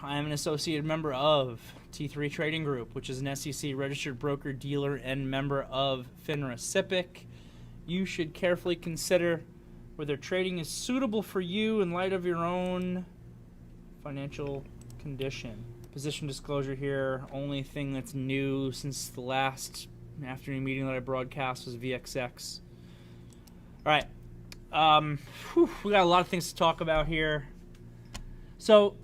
I am an associated member of T3 Trading Group, which is an SEC registered broker dealer and member of FINRA SIPC. You should carefully consider whether trading is suitable for you in light of your own financial condition. Position disclosure here, only thing that's new since the last afternoon meeting that I broadcast was VXX. All right, we got a lot of things to talk about here. So,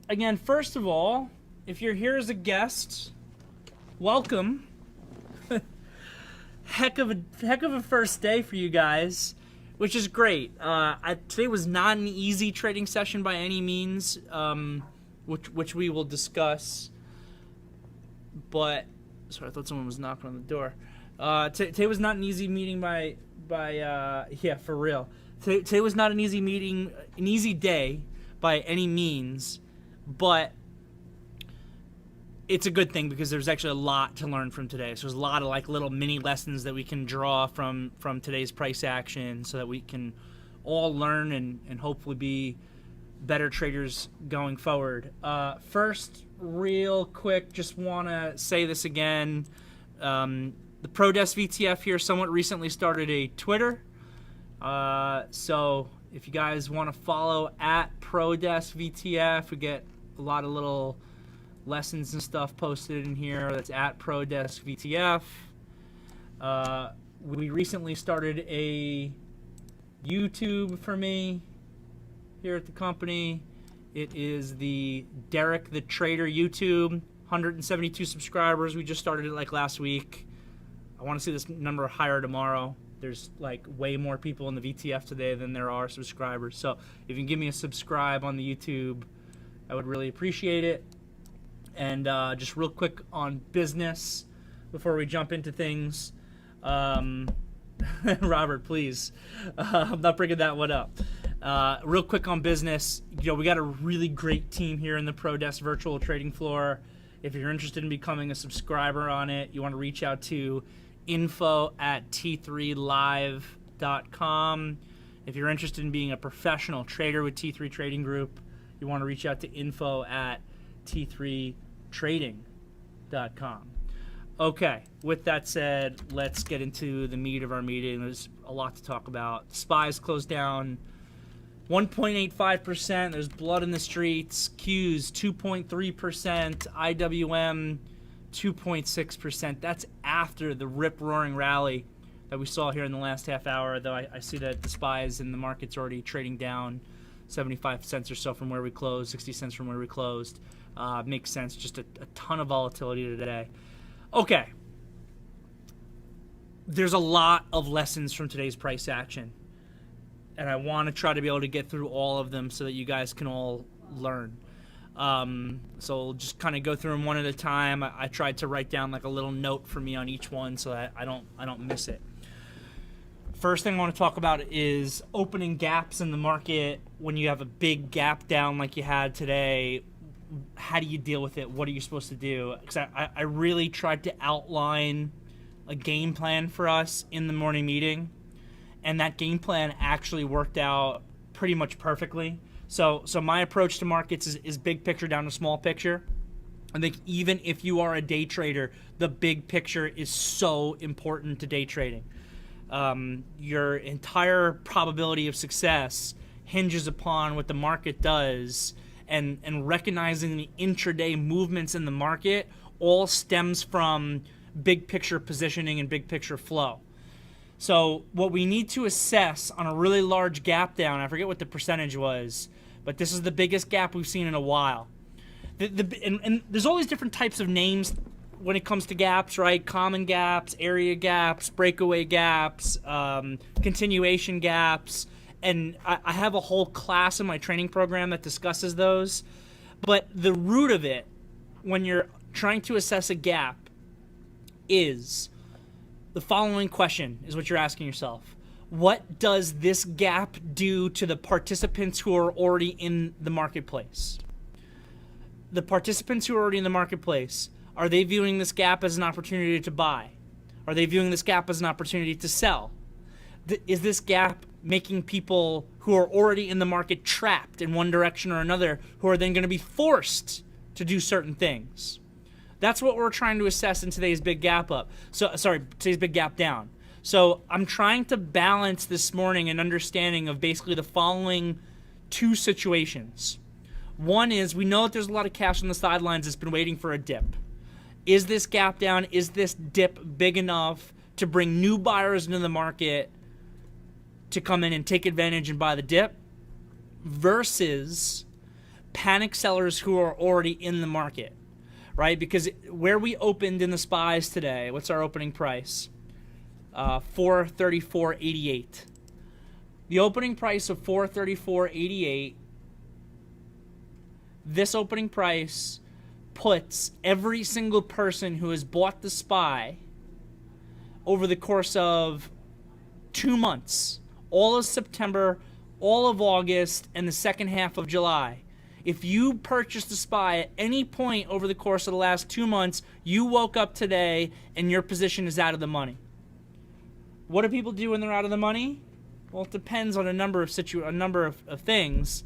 again, first of all, if you're here as a guest, welcome. heck of a first day for you guys, which is great. Today was not an easy trading session by any means, which we will discuss. But sorry, I thought someone was knocking on the door. Today was not an easy meeting yeah, for real. Today was not an easy day by any means, but it's a good thing because there's actually a lot to learn from today. So there's a lot of like little mini lessons that we can draw from today's price action so that we can all learn and hopefully be better traders going forward. First, real quick, just want to say this again. The ProDesk VTF here somewhat recently started a Twitter. So if you guys want to follow at ProDesk VTF, we get a lot of little lessons and stuff posted in here. That's at ProDesk VTF. We recently started a YouTube for me here at the company. It is the Derrick the Trader YouTube. 172 subscribers. We just started it like last week. I want to see this number higher tomorrow. There's like way more people in the VTF today than there are subscribers. So if you can give me a subscribe on the YouTube, I would really appreciate it. And just real quick on business before we jump into things. Robert, please. I'm not bringing that one up. Real quick on business. We got a really great team here in the ProDesk virtual trading floor. If you're interested in becoming a subscriber on it, you want to reach out to info@t3live.com. If you're interested in being a professional trader with T3 Trading Group, you want to reach out to info@t3trading.com. Okay, with that said, let's get into the meat of our meeting. There's a lot to talk about. SPY's closed down 1.85%. There's blood in the streets. Q's 2.3%. IWM 2.6%. That's after the rip-roaring rally that we saw here in the last half hour, though I see that the SPY's in the market's already trading down 75 cents or so from where we closed, 60 cents from where we closed. Makes sense. Just a ton of volatility today. Okay. There's a lot of lessons from today's price action, and I want to try to be able to get through all of them so that you guys can all learn. So we'll just kind of go through them one at a time. I tried to write down like a little note for me on each one so that I don't miss it. First thing I want to talk about is opening gaps in the market. When you have a big gap down like you had today, how do you deal with it? What are you supposed to do? Because I really tried to outline a game plan for us in the morning meeting, and that game plan actually worked out pretty much perfectly. So my approach to markets is big picture down to small picture. I think even if you are a day trader, the big picture is so important to day trading. Your entire probability of success hinges upon what the market does, and recognizing the intraday movements in the market all stems from big picture positioning and big picture flow. So what we need to assess on a really large gap down, I forget what the percentage was, but this is the biggest gap we've seen in a while. And there's all these different types of names when it comes to gaps, right? Common gaps, area gaps, breakaway gaps, continuation gaps. And I have a whole class in my training program that discusses those. But the root of it, when you're trying to assess a gap, is the following question is what you're asking yourself. What does this gap do to the participants who are already in the marketplace? The participants who are already in the marketplace, are they viewing this gap as an opportunity to buy? Are they viewing this gap as an opportunity to sell? Is this gap making people who are already in the market trapped in one direction or another, who are then going to be forced to do certain things. That's what we're trying to assess in today's big gap up. Today's big gap down. So I'm trying to balance this morning an understanding of basically the following two situations. One is, we know that there's a lot of cash on the sidelines that's been waiting for a dip. Is this gap down, is this dip big enough to bring new buyers into the market to come in and take advantage and buy the dip, versus panic sellers who are already in the market, right? Because where we opened in the SPYs today, what's our opening price? 434.88. The opening price of 434.88, this opening price puts every single person who has bought the SPY over the course of 2 months, all of September, all of August, and the second half of July. If you purchased the SPY at any point over the course of the last 2 months, you woke up today and your position is out of the money. What do people do when they're out of the money? Well, it depends on a number of things.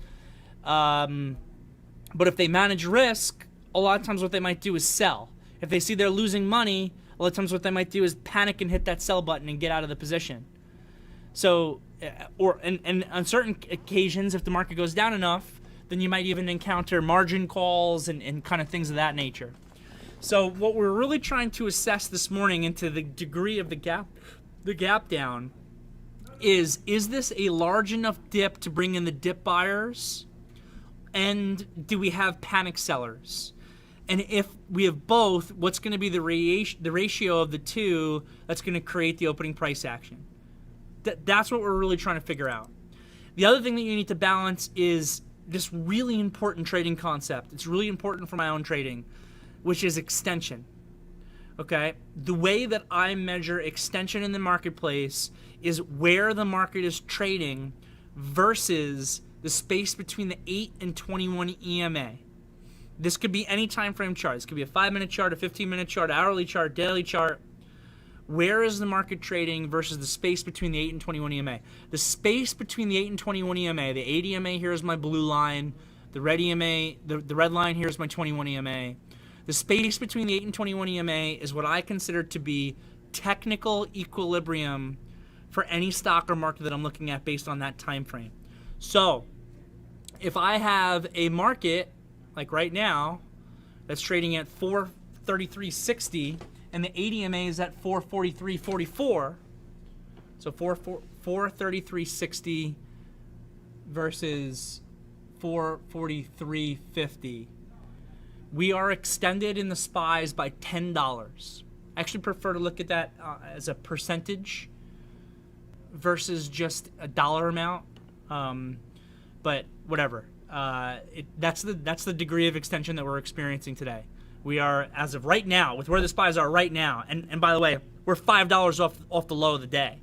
But if they manage risk, a lot of times what they might do is sell. If they see they're losing money, a lot of times what they might do is panic and hit that sell button and get out of the position. So, and on certain occasions, if the market goes down enough, then you might even encounter margin calls and kind of things of that nature. So what we're really trying to assess this morning into the degree of the gap down is this a large enough dip to bring in the dip buyers? And do we have panic sellers? And if we have both, what's going to be the ratio of the two that's going to create the opening price action? That's what we're really trying to figure out. The other thing that you need to balance is this really important trading concept. It's really important for my own trading, which is extension. Okay? The way that I measure extension in the marketplace is where the market is trading versus the space between the 8 and 21 EMA. This could be any time frame chart. This could be a 5-minute chart, a 15-minute chart, hourly chart, daily chart. Where is the market trading versus the space between the 8 and 21 EMA? The space between the 8 and 21 EMA, the 8 EMA here is my blue line, the red EMA, the red line here is my 21 EMA. The space between the 8 and 21 EMA is what I consider to be technical equilibrium for any stock or market that I'm looking at based on that time frame. So, if I have a market, like right now, that's trading at 433.60, and the 8 EMA is at 443.44, so 433.60 versus 443.50, we are extended in the SPYs by $10. I actually prefer to look at that as a percentage versus just a dollar amount. But whatever. That's the degree of extension that we're experiencing today. We are, as of right now, with where the SPYs are right now, and by the way, we're $5 off the low of the day.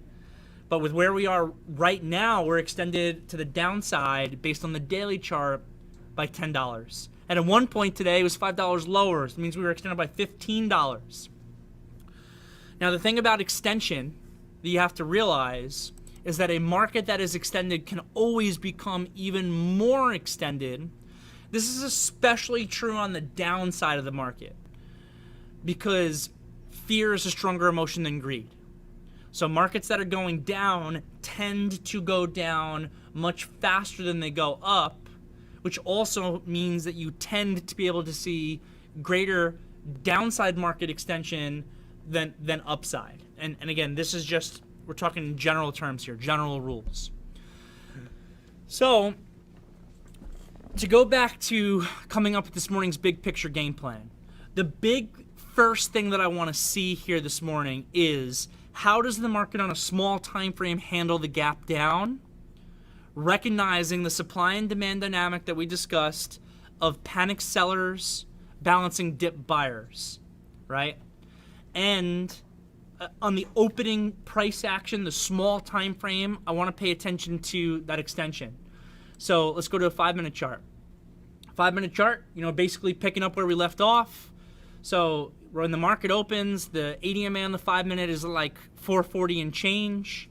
But with where we are right now, we're extended to the downside based on the daily chart by $10. And at one point today, it was $5 lower. It means we were extended by $15. Now, the thing about extension that you have to realize is that a market that is extended can always become even more extended. This is especially true on the downside of the market because fear is a stronger emotion than greed. So markets that are going down tend to go down much faster than they go up, which also means that you tend to be able to see greater downside market extension than upside. And again, this is just, we're talking in general terms here, general rules. So, to go back to coming up with this morning's big picture game plan, the big first thing that I want to see here this morning is how does the market on a small time frame handle the gap down, recognizing the supply and demand dynamic that we discussed of panic sellers balancing dip buyers, right? And on the opening price action, the small time frame, I want to pay attention to that extension. So let's go to a 5-minute chart. 5-minute chart, basically picking up where we left off. So when the market opens, the 8 EMA on the 5-minute is like 440 and change.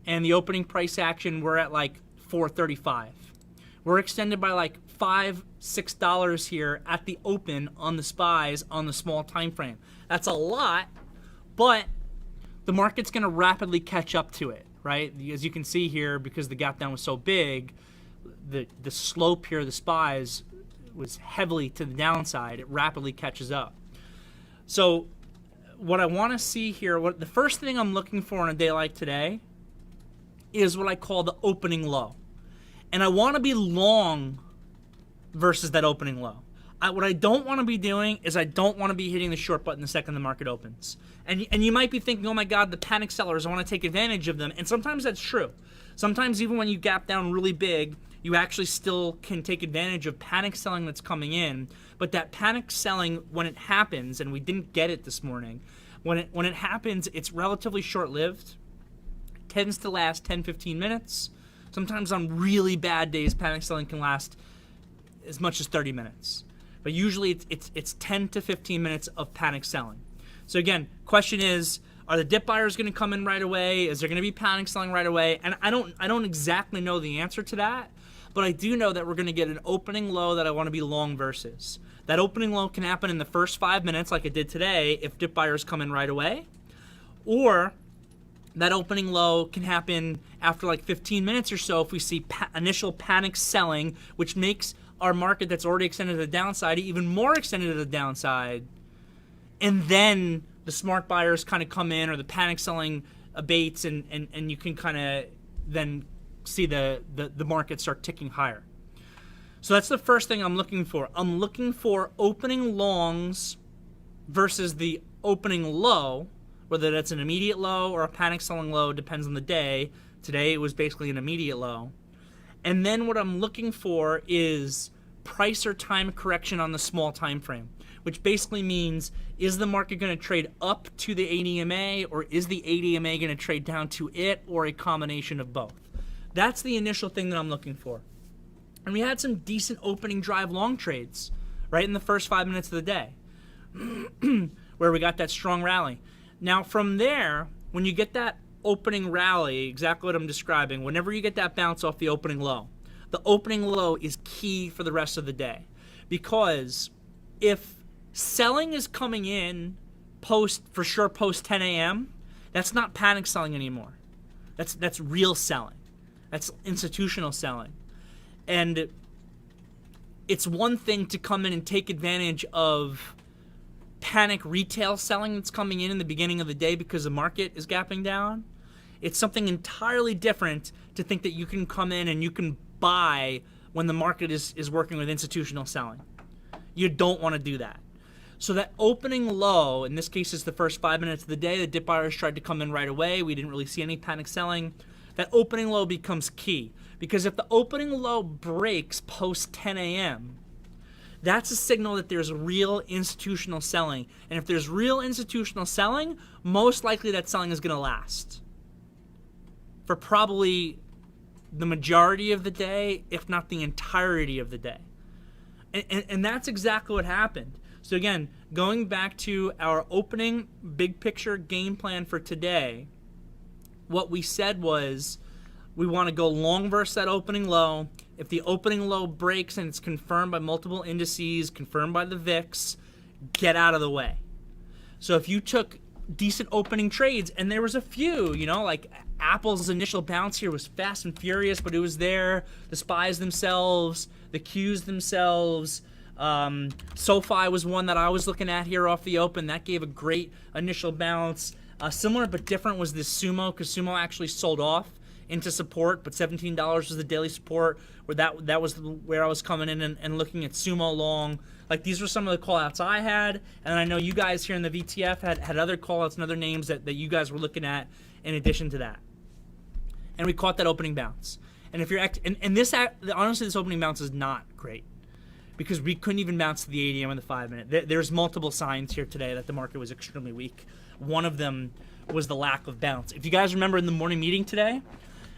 and the opening price action, we're at like 435. We're extended by like $5-6 here at the open on the SPYs on the small time frame. That's a lot, but the market's going to rapidly catch up to it, right? As you can see here, because the gap down was so big, the slope here, the SPYs, was heavily to the downside. It rapidly catches up. So what I want to see here, the first thing I'm looking for on a day like today is what I call the opening low. And I want to be long versus that opening low. What I don't want to be doing is I don't want to be hitting the short button the second the market opens. And you might be thinking, oh my God, the panic sellers, I want to take advantage of them. And sometimes that's true. Sometimes even when you gap down really big, you actually still can take advantage of panic selling that's coming in. But that panic selling, when it happens, and we didn't get it this morning, when it happens, it's relatively short-lived. It tends to last 10-15 minutes. Sometimes on really bad days, panic selling can last as much as 30 minutes. But usually it's 10 to 15 minutes of panic selling. So again, question is, are the dip buyers going to come in right away? Is there going to be panic selling right away? And I don't exactly know the answer to that, but I do know that we're going to get an opening low that I want to be long versus. That opening low can happen in the first 5 minutes like it did today if dip buyers come in right away, or that opening low can happen after like 15 minutes or so if we see initial panic selling, which makes our market that's already extended to the downside even more extended to the downside. And then the smart buyers kind of come in, or the panic selling abates, and you can kind of then see the market start ticking higher. So that's the first thing I'm looking for. I'm looking for opening longs versus the opening low, whether that's an immediate low or a panic selling low, depends on the day. Today it was basically an immediate low. And then what I'm looking for is price or time correction on the small time frame, which basically means, is the market going to trade up to the ADMA, or is the ADMA going to trade down to it, or a combination of both? That's the initial thing that I'm looking for. And we had some decent opening drive long trades right in the first 5 minutes of the day where we got that strong rally. Now from there, when you get that opening rally, exactly what I'm describing, whenever you get that bounce off the opening low, the opening low is key for the rest of the day. Because if selling is coming in post 10 a.m., that's not panic selling anymore. That's real selling. That's institutional selling. And it's one thing to come in and take advantage of panic retail selling that's coming in the beginning of the day because the market is gapping down. It's something entirely different to think that you can come in and you can buy when the market is working with institutional selling. You don't want to do that. So that opening low, in this case is the first 5 minutes of the day, the dip buyers tried to come in right away. We didn't really see any panic selling. That opening low becomes key, because if the opening low breaks post 10 a.m., that's a signal that there's real institutional selling. And if there's real institutional selling, most likely that selling is going to last for probably the majority of the day, if not the entirety of the day. And that's exactly what happened. So again, going back to our opening big picture game plan for today, what we said was we want to go long versus that opening low. If the opening low breaks and it's confirmed by multiple indices, confirmed by the VIX, get out of the way. So if you took decent opening trades, and there was a few, like Apple's initial bounce here was fast and furious, but it was there. The SPYs themselves, the Qs themselves, SoFi was one that I was looking at here off the open. That gave a great initial bounce. Similar but different was this Sumo, because Sumo actually sold off into support, but $17 was the daily support, where that was where I was coming in and looking at Sumo long. Like, these were some of the call-outs I had, and I know you guys here in the VTF had other call-outs and other names that you guys were looking at in addition to that. And we caught that opening bounce. And if you're honestly, this opening bounce is not great, because we couldn't even bounce to the ADM in the 5 minute. There's multiple signs here today that the market was extremely weak. One of them was the lack of bounce. If you guys remember in the morning meeting today,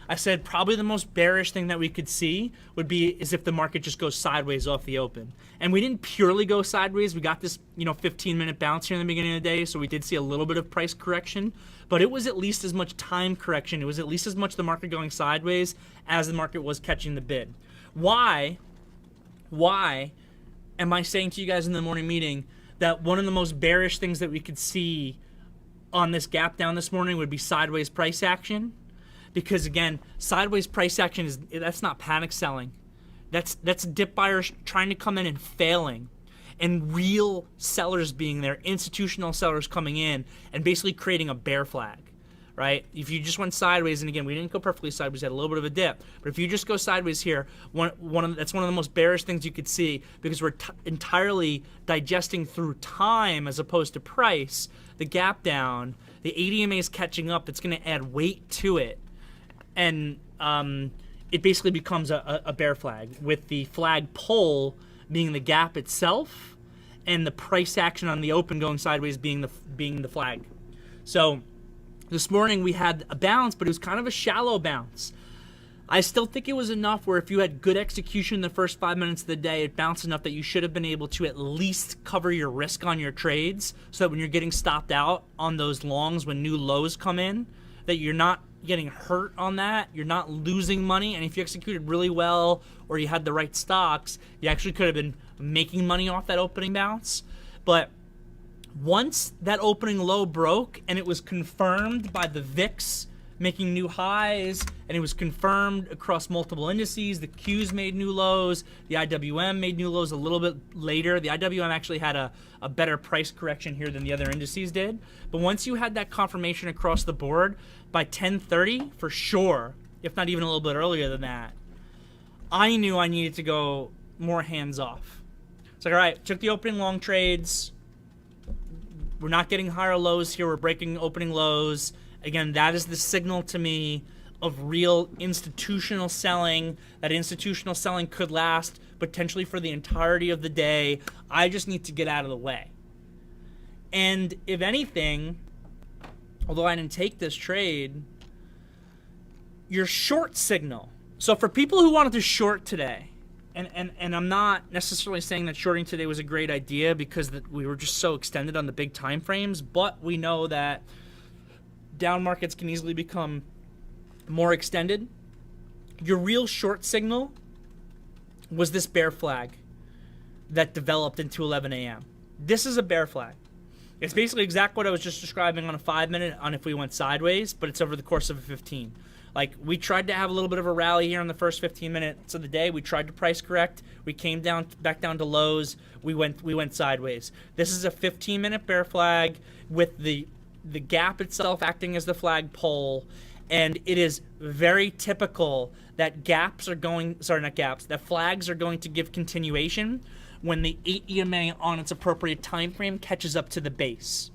I said probably the most bearish thing that we could see is if the market just goes sideways off the open. And we didn't purely go sideways. We got this, 15-minute bounce here in the beginning of the day, so we did see a little bit of price correction, but it was at least as much time correction. It was at least as much the market going sideways as the market was catching the bid. Why am I saying to you guys in the morning meeting that one of the most bearish things that we could see on this gap down this morning would be sideways price action? Because again, sideways price action that's not panic selling. That's dip buyers trying to come in and failing, and real sellers being there, institutional sellers coming in and basically creating a bear flag, right? If you just went sideways, and again, we didn't go perfectly sideways, had a little bit of a dip, but if you just go sideways here, that's one of the most bearish things you could see, because we're entirely digesting through time as opposed to price. The gap down, the ADMA is catching up. It's going to add weight to it. And it basically becomes a bear flag, with the flag pole being the gap itself, and the price action on the open going sideways being the flag. So this morning we had a bounce, but it was kind of a shallow bounce. I still think it was enough where if you had good execution in the first 5 minutes of the day, it bounced enough that you should have been able to at least cover your risk on your trades, so that when you're getting stopped out on those longs when new lows come in, that you're not getting hurt on that, you're not losing money. And if you executed really well, or you had the right stocks, you actually could have been making money off that opening bounce. But once that opening low broke, and it was confirmed by the VIX making new highs, and it was confirmed across multiple indices, the Qs made new lows, the IWM made new lows a little bit later. The IWM actually had a better price correction here than the other indices did. But once you had that confirmation across the board, by 10:30 for sure, if not even a little bit earlier than that, I knew I needed to go more hands off. It's like, all right, took the opening long trades. We're not getting higher lows here. We're breaking opening lows. Again, that is the signal to me of real institutional selling. That institutional selling could last potentially for the entirety of the day. I just need to get out of the way. And if anything, although I didn't take this trade, your short signal. So for people who wanted to short today, and I'm not necessarily saying that shorting today was a great idea, because we were just so extended on the big time frames, but we know that down markets can easily become more extended. Your real short signal was this bear flag that developed into 11 a.m. This is a bear flag. It's basically exactly what I was just describing on a 5-minute on if we went sideways, but it's over the course of a 15. Like, we tried to have a little bit of a rally here in the first 15 minutes of the day. We tried to price correct. We came back down to lows. We went sideways. This is a 15-minute bear flag with the gap itself acting as the flag pole, and it is very typical that that flags are going to give continuation when the 8 EMA on its appropriate time frame catches up to the base.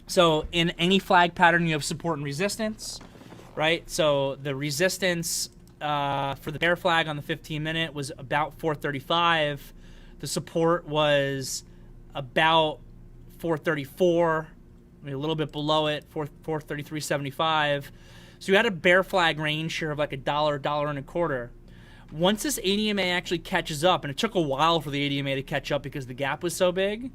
So in any flag pattern, you have support and resistance, right? So the resistance for the bear flag on the 15-minute was about 435. The support was about 434. I mean, a little bit below it, 433.75. So you had a bear flag range here of like $1.25. Once this ADMA actually catches up, and it took a while for the ADMA to catch up because the gap was so big,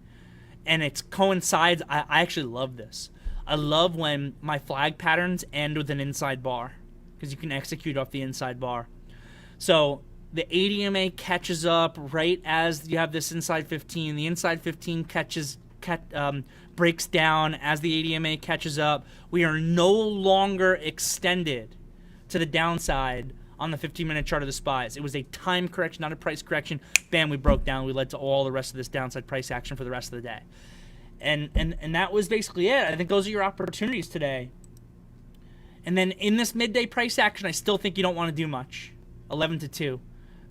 and it coincides. I actually love this. I love when my flag patterns end with an inside bar, because you can execute off the inside bar. So the ADMA catches up right as you have this inside 15. The inside 15 breaks down as the ADMA catches up. We are no longer extended to the downside on the 15-minute chart of the SPYs. It was a time correction, not a price correction. Bam, we broke down. We led to all the rest of this downside price action for the rest of the day. And that was basically it. I think those are your opportunities today. And then in this midday price action, I still think you don't want to do much. 11 to 2.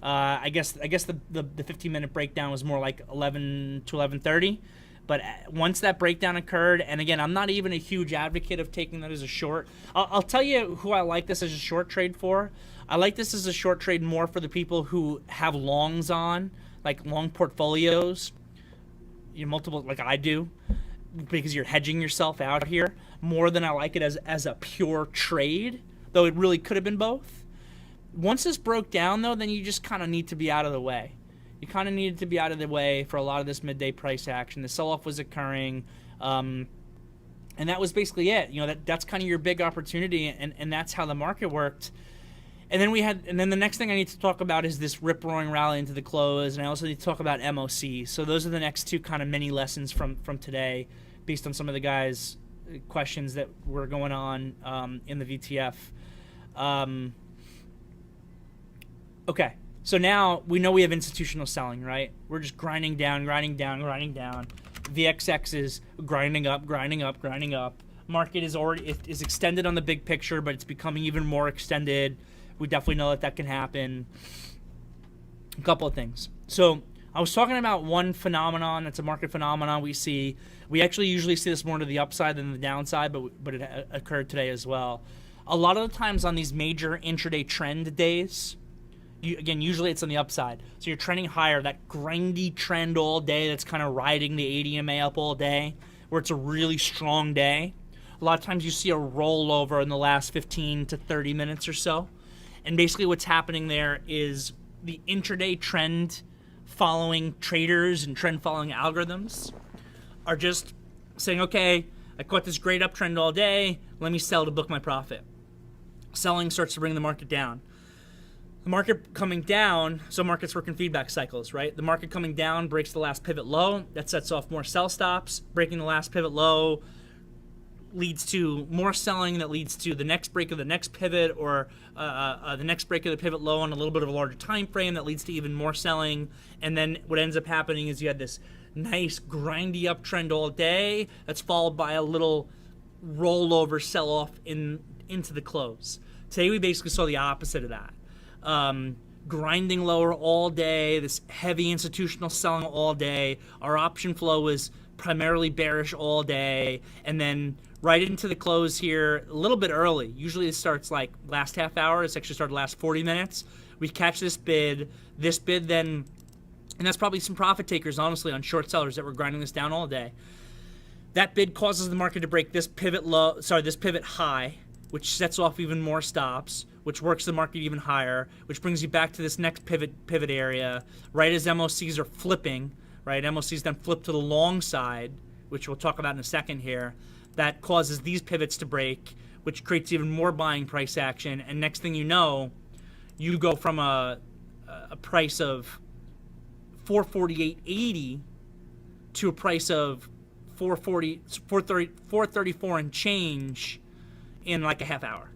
I guess the 15-minute breakdown was more like 11 to 11:30. But once that breakdown occurred, and again, I'm not even a huge advocate of taking that as a short. I'll tell you who I like this as a short trade for. I like this as a short trade more for the people who have longs on, like long portfolios, multiple, like I do, because you're hedging yourself out here, more than I like it as a pure trade. though it really could have been both. Once this broke down, though, then you just kind of need to be out of the way. You kind of needed to be out of the way for a lot of this midday price action. The sell-off was occurring, and that was basically it. You know, that's kind of your big opportunity, and that's how the market worked. And then the next thing I need to talk about is this rip-roaring rally into the close, and I also need to talk about MOC. So those are the next two kind of mini lessons from today, based on some of the guys' questions that were going on in the VTF. Okay, so now we know we have institutional selling, right? We're just grinding down. VXX is grinding up. Market is extended on the big picture, but it's becoming even more extended. We definitely know that can happen. A couple of things. So I was talking about one phenomenon that's a market phenomenon we see. We actually usually see this more to the upside than the downside, but it occurred today as well. A lot of the times on these major intraday trend days, usually it's on the upside. So you're trending higher, that grindy trend all day that's kind of riding the ADMA up all day, where it's a really strong day. A lot of times you see a rollover in the last 15 to 30 minutes or so. And basically what's happening there is the intraday trend following traders and trend following algorithms are just saying, okay, I caught this great uptrend all day, let me sell to book my profit. Selling starts to bring the market down. The market coming down, so markets work in feedback cycles, right? The market coming down breaks the last pivot low, that sets off more sell stops. Breaking the last pivot low leads to more selling, that leads to the next break of the next pivot, or the next break of the pivot low on a little bit of a larger time frame, that leads to even more selling. And then what ends up happening is you had this nice grindy uptrend all day that's followed by a little rollover sell-off into the close. Today we basically saw the opposite of that. Grinding lower all day, this heavy institutional selling all day. Our option flow was primarily bearish all day, and then right into the close here a little bit early. Usually it starts like last half hour. It's actually started last 40 minutes. We catch this bid then, and that's probably some profit takers, honestly, on short sellers that were grinding this down all day. That bid causes the market to break this pivot high, which sets off even more stops, which works the market even higher, which brings you back to this next pivot area, right as MOCs are flipping, right? MOCs then flip to the long side, which we'll talk about in a second here. That causes these pivots to break, which creates even more buying price action. And next thing you know, you go from a price of 448.80 to a price of 434 and change in like a half hour.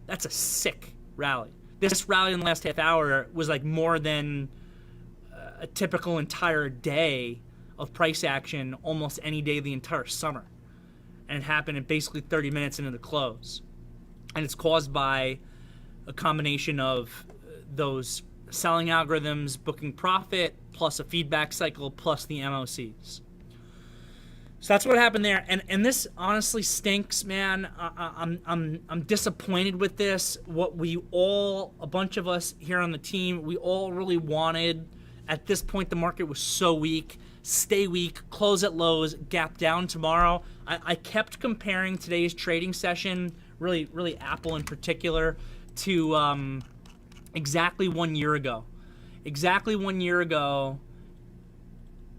That's a sick rally. This rally in the last half hour was like more than a typical entire day of price action almost any day the entire summer. And it happened in basically 30 minutes into the close. And it's caused by a combination of those selling algorithms booking profit plus a feedback cycle plus the MOCs. So that's what happened there, and this honestly stinks, man. I'm disappointed with this. What a bunch of us here on the team, we all really wanted. At this point, the market was so weak. Stay weak, close at lows, gap down tomorrow. I kept comparing today's trading session, really Apple in particular, to exactly 1 year ago. Exactly 1 year ago.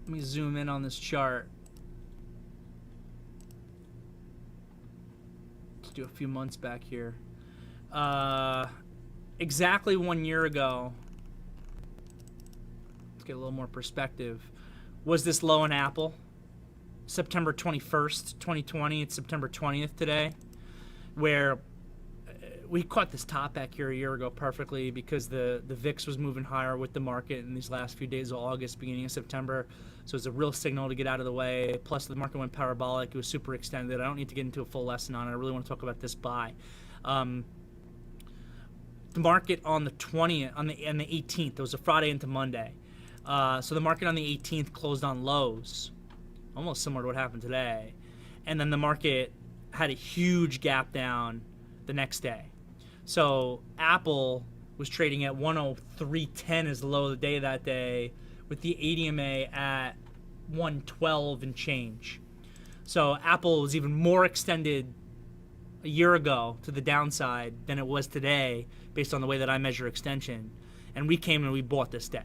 Let me zoom in on this chart. Do a few months back here. Exactly 1 year ago, let's get a little more perspective, was this low in Apple. September 21st, 2020. It's September 20th today, where we caught this top back here a year ago perfectly because the VIX was moving higher with the market in these last few days of August, beginning of September. So it's a real signal to get out of the way. Plus, the market went parabolic. It was super extended. I don't need to get into a full lesson on it. I really want to talk about this buy. The market on the 20th, on the 18th, it was a Friday into Monday. So the market on the 18th closed on lows, almost similar to what happened today. And then the market had a huge gap down the next day. So Apple was trading at 103.10 as the low of the day that day, with the ADMA at 112 and change. So Apple was even more extended a year ago to the downside than it was today based on the way that I measure extension. And we came and we bought this day.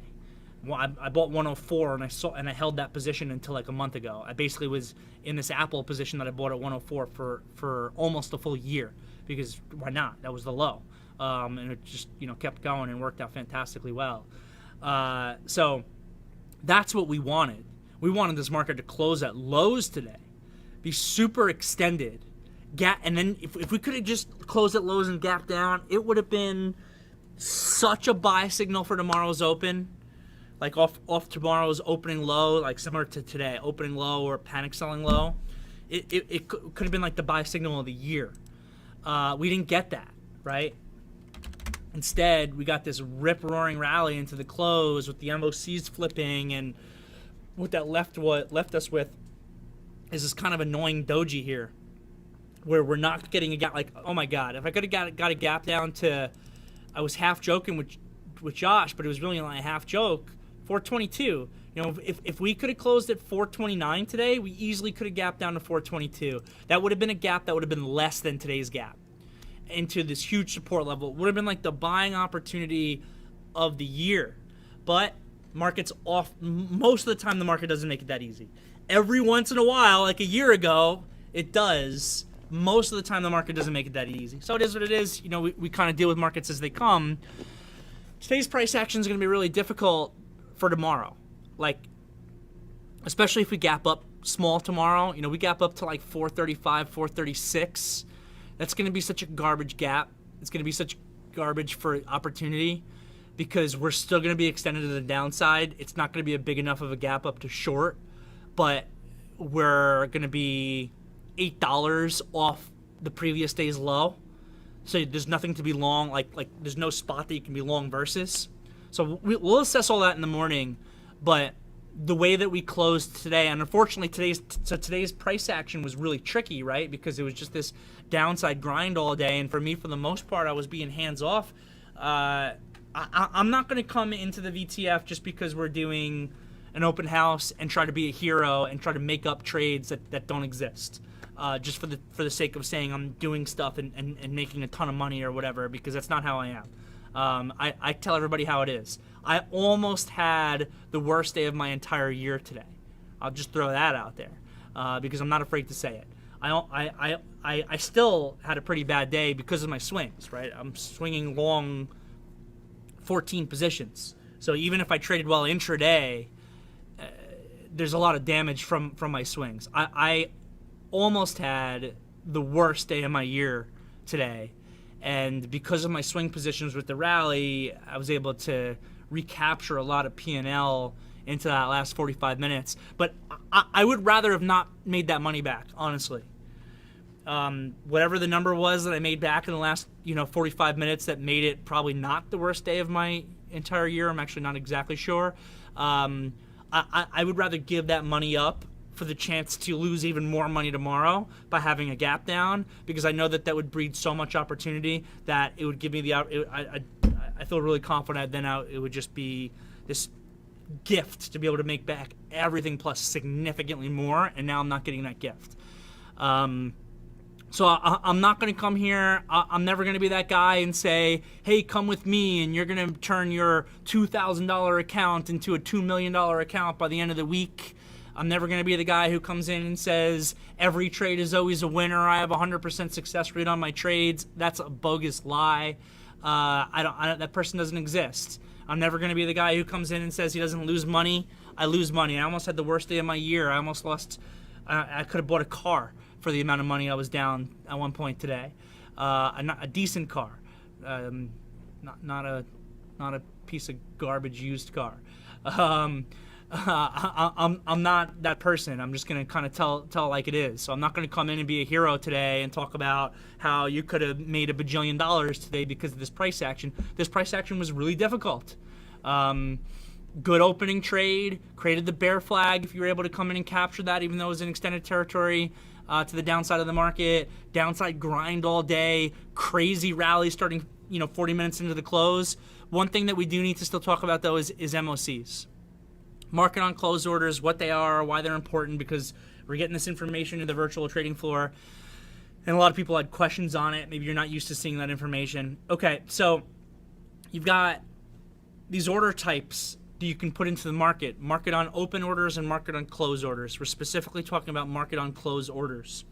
Well, I bought 104 and I held that position until like a month ago. I basically was in this Apple position that I bought at 104 for almost a full year, because why not? That was the low. And it just, kept going and worked out fantastically well. So that's what we wanted. We wanted this market to close at lows today, be super extended, and then if we could have just closed at lows and gap down, it would have been such a buy signal for tomorrow's open, like off tomorrow's opening low, like similar to today, opening low or panic selling low. It could have been like the buy signal of the year. We didn't get that, right? Instead, we got this rip-roaring rally into the close with the MOCs flipping, and what that left us with is this kind of annoying doji here, where we're not getting a gap. Like, oh my God, if I could have got a gap down to, I was half joking with Josh, but it was really only a half joke, 422. If we could have closed at 429 today, we easily could have gapped down to 422. That would have been a gap that would have been less than today's gap into this huge support level. It would have been like the buying opportunity of the year. But market's off. Most of the time, the market doesn't make it that easy. Every once in a while, like a year ago, it does. Most of the time, the market doesn't make it that easy. So it is what it is. We kind of deal with markets as they come. Today's price action is going to be really difficult for tomorrow. Like, especially if we gap up small tomorrow. We gap up to like 435, 436. That's going to be such a garbage gap. It's going to be such garbage for opportunity, because we're still going to be extended to the downside. It's not going to be a big enough of a gap up to short, but we're going to be $8 off the previous day's low. So there's nothing to be long, like there's no spot that you can be long versus. So we'll assess all that in the morning, but the way that we closed today, and unfortunately today's price action was really tricky, right? Because it was just this downside grind all day, and for me, for the most part, I was being hands off. I'm not going to come into the VTF just because we're doing an open house and try to be a hero and try to make up trades that don't exist, just for the sake of saying I'm doing stuff and making a ton of money or whatever, because that's not how I am. I tell everybody how it is. I almost had the worst day of my entire year today. I'll just throw that out there, because I'm not afraid to say it. I still had a pretty bad day because of my swings, right? I'm swinging long 14 positions. So even if I traded well intraday, there's a lot of damage from my swings. I almost had the worst day of my year today. And because of my swing positions with the rally, I was able to recapture a lot of P&L into that last 45 minutes. But I would rather have not made that money back, honestly. Whatever the number was that I made back in the last 45 minutes that made it probably not the worst day of my entire year, I'm actually not exactly sure. I would rather give that money up for the chance to lose even more money tomorrow by having a gap down, because I know that would breed so much opportunity that it would give me I feel really confident then it would just be this gift to be able to make back everything plus significantly more, and now I'm not getting that gift. So I'm not going to come here. I'm never going to be that guy and say, hey, come with me and you're going to turn your $2,000 account into a $2 million account by the end of the week. I'm never going to be the guy who comes in and says every trade is always a winner. I have a 100% success rate on my trades. That's a bogus lie. That person doesn't exist. I'm never going to be the guy who comes in and says he doesn't lose money. I lose money. I almost had the worst day of my year. I almost lost. I could have bought a car for the amount of money I was down at one point today. A decent car, not a piece of garbage used car. I'm not that person. I'm just going to kind of tell like it is. So I'm not going to come in and be a hero today and talk about how you could have made $1 bajillion today because of this price action. This price action was really difficult. Good opening trade, created the bear flag if you were able to come in and capture that, even though it was in extended territory to the downside of the market. Downside grind all day, crazy rally starting 40 minutes into the close. One thing that we do need to still talk about, though, is MOCs. Market on close orders, what they are, why they're important, because we're getting this information in the virtual trading floor. And a lot of people had questions on it. Maybe you're not used to seeing that information. Okay, so you've got these order types that you can put into the market. Market on open orders and market on close orders. We're specifically talking about market on close orders.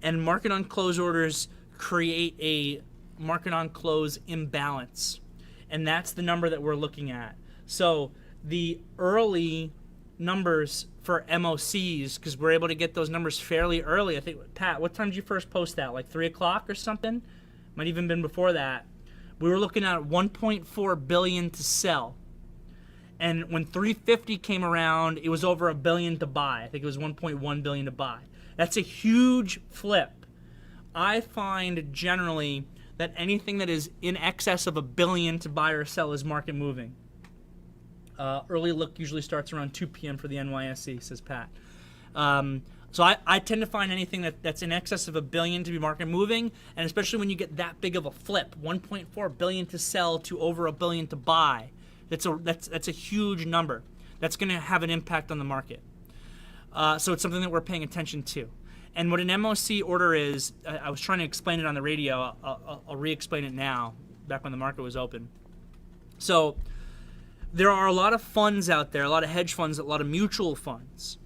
And market on close orders create a market on close imbalance. And that's the number that we're looking at. So the early numbers for MOCs, because we're able to get those numbers fairly early. I think, Pat, what time did you first post that? Like 3 o'clock or something? Might even been before that. We were looking at 1.4 billion to sell. And when 350 came around, it was over $1 billion to buy. I think it was 1.1 billion to buy. That's a huge flip. I find generally that anything that is in excess of $1 billion to buy or sell is market moving. Early look usually starts around 2 p.m. for the NYSE, says Pat. So I tend to find anything that's in excess of $1 billion to be market moving, and especially when you get that big of a flip, 1.4 billion to sell to over $1 billion to buy. That's a huge number. That's going to have an impact on the market. So it's something that we're paying attention to. And what an MOC order is, I was trying to explain it on the radio. I'll re-explain it now, back when the market was open. So there are a lot of funds out there, a lot of hedge funds, a lot of mutual funds,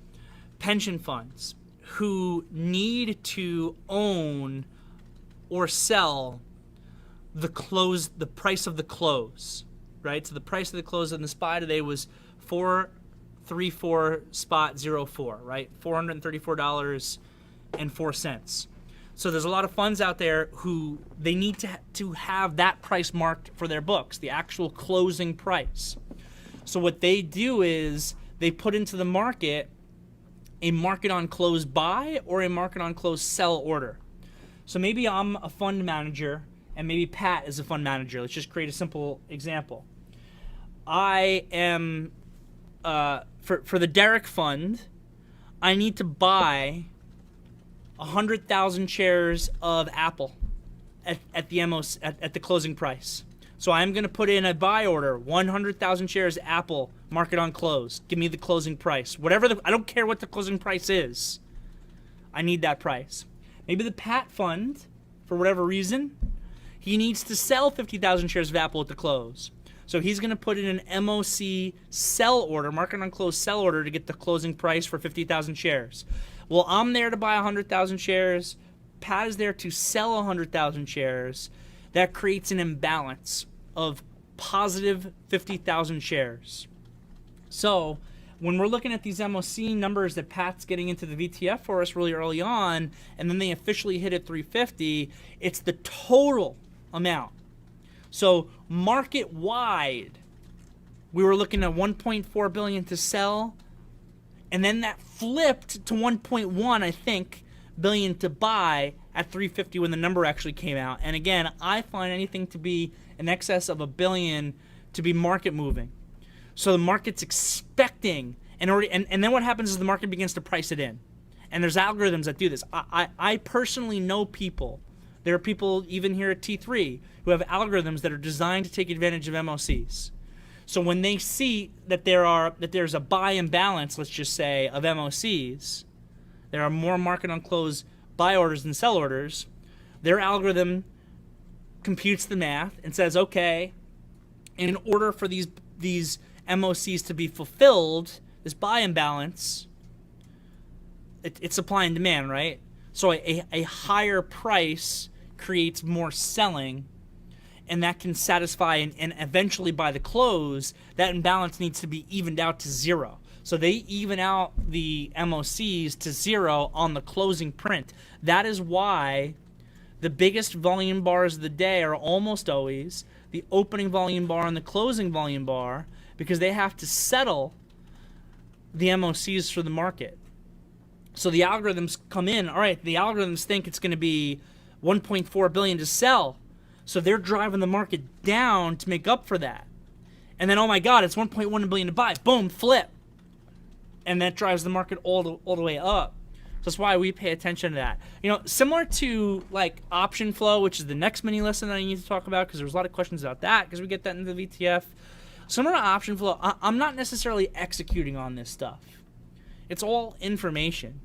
pension funds, who need to own or sell the price of the close, right? So the price of the close on the SPY today was 434.04, right? $434.04. So there's a lot of funds out there who they need to have that price marked for their books, the actual closing price. So what they do is they put into the market a market on close buy or a market on close sell order. So maybe I'm a fund manager and maybe Pat is a fund manager. Let's just create a simple example. I am, for the Derrick fund, I need to buy 100,000 shares of Apple at the closing price. So I'm going to put in a buy order, 100,000 shares Apple, market on close. Give me the closing price. I don't care what the closing price is. I need that price. Maybe the Pat fund, for whatever reason, he needs to sell 50,000 shares of Apple at the close. So he's going to put in an MOC sell order, market on close sell order, to get the closing price for 50,000 shares. Well, I'm there to buy 100,000 shares. Pat is there to sell 100,000 shares. That creates an imbalance of positive 50,000 shares. So when we're looking at these MOC numbers that Pat's getting into the VTF for us really early on, and then they officially hit at 350, it's the total amount. So market-wide, we were looking at 1.4 billion to sell, and then that flipped to 1.1, I think, billion to buy at 350 when the number actually came out. And again, I find anything to be in excess of $1 billion to be market moving. So the market's expecting, and then what happens is the market begins to price it in. And there's algorithms that do this. I personally know people. There are people even here at T3 who have algorithms that are designed to take advantage of MOCs. So when they see that there's a buy imbalance, let's just say, of MOCs, there are more market on close buy orders than sell orders, their algorithm computes the math and says, okay, in order for these MOCs to be fulfilled, this buy imbalance, it's supply and demand, right? So a higher price creates more selling, and that can satisfy and eventually by the close, that imbalance needs to be evened out to zero. So they even out the MOCs to zero on the closing print. That is why the biggest volume bars of the day are almost always the opening volume bar and the closing volume bar, because they have to settle the MOCs for the market. So the algorithms come in, all right, the algorithms think it's going to be 1.4 billion to sell. So they're driving the market down to make up for that. And then, oh my God, it's 1.1 billion to buy. Boom, flip. And that drives the market all the way up. So that's why we pay attention to that. You know, similar to like option flow, which is the next mini lesson that I need to talk about, because there's a lot of questions about that, because we get that into the VTF. Similar to option flow, I'm not necessarily executing on this stuff. It's all information.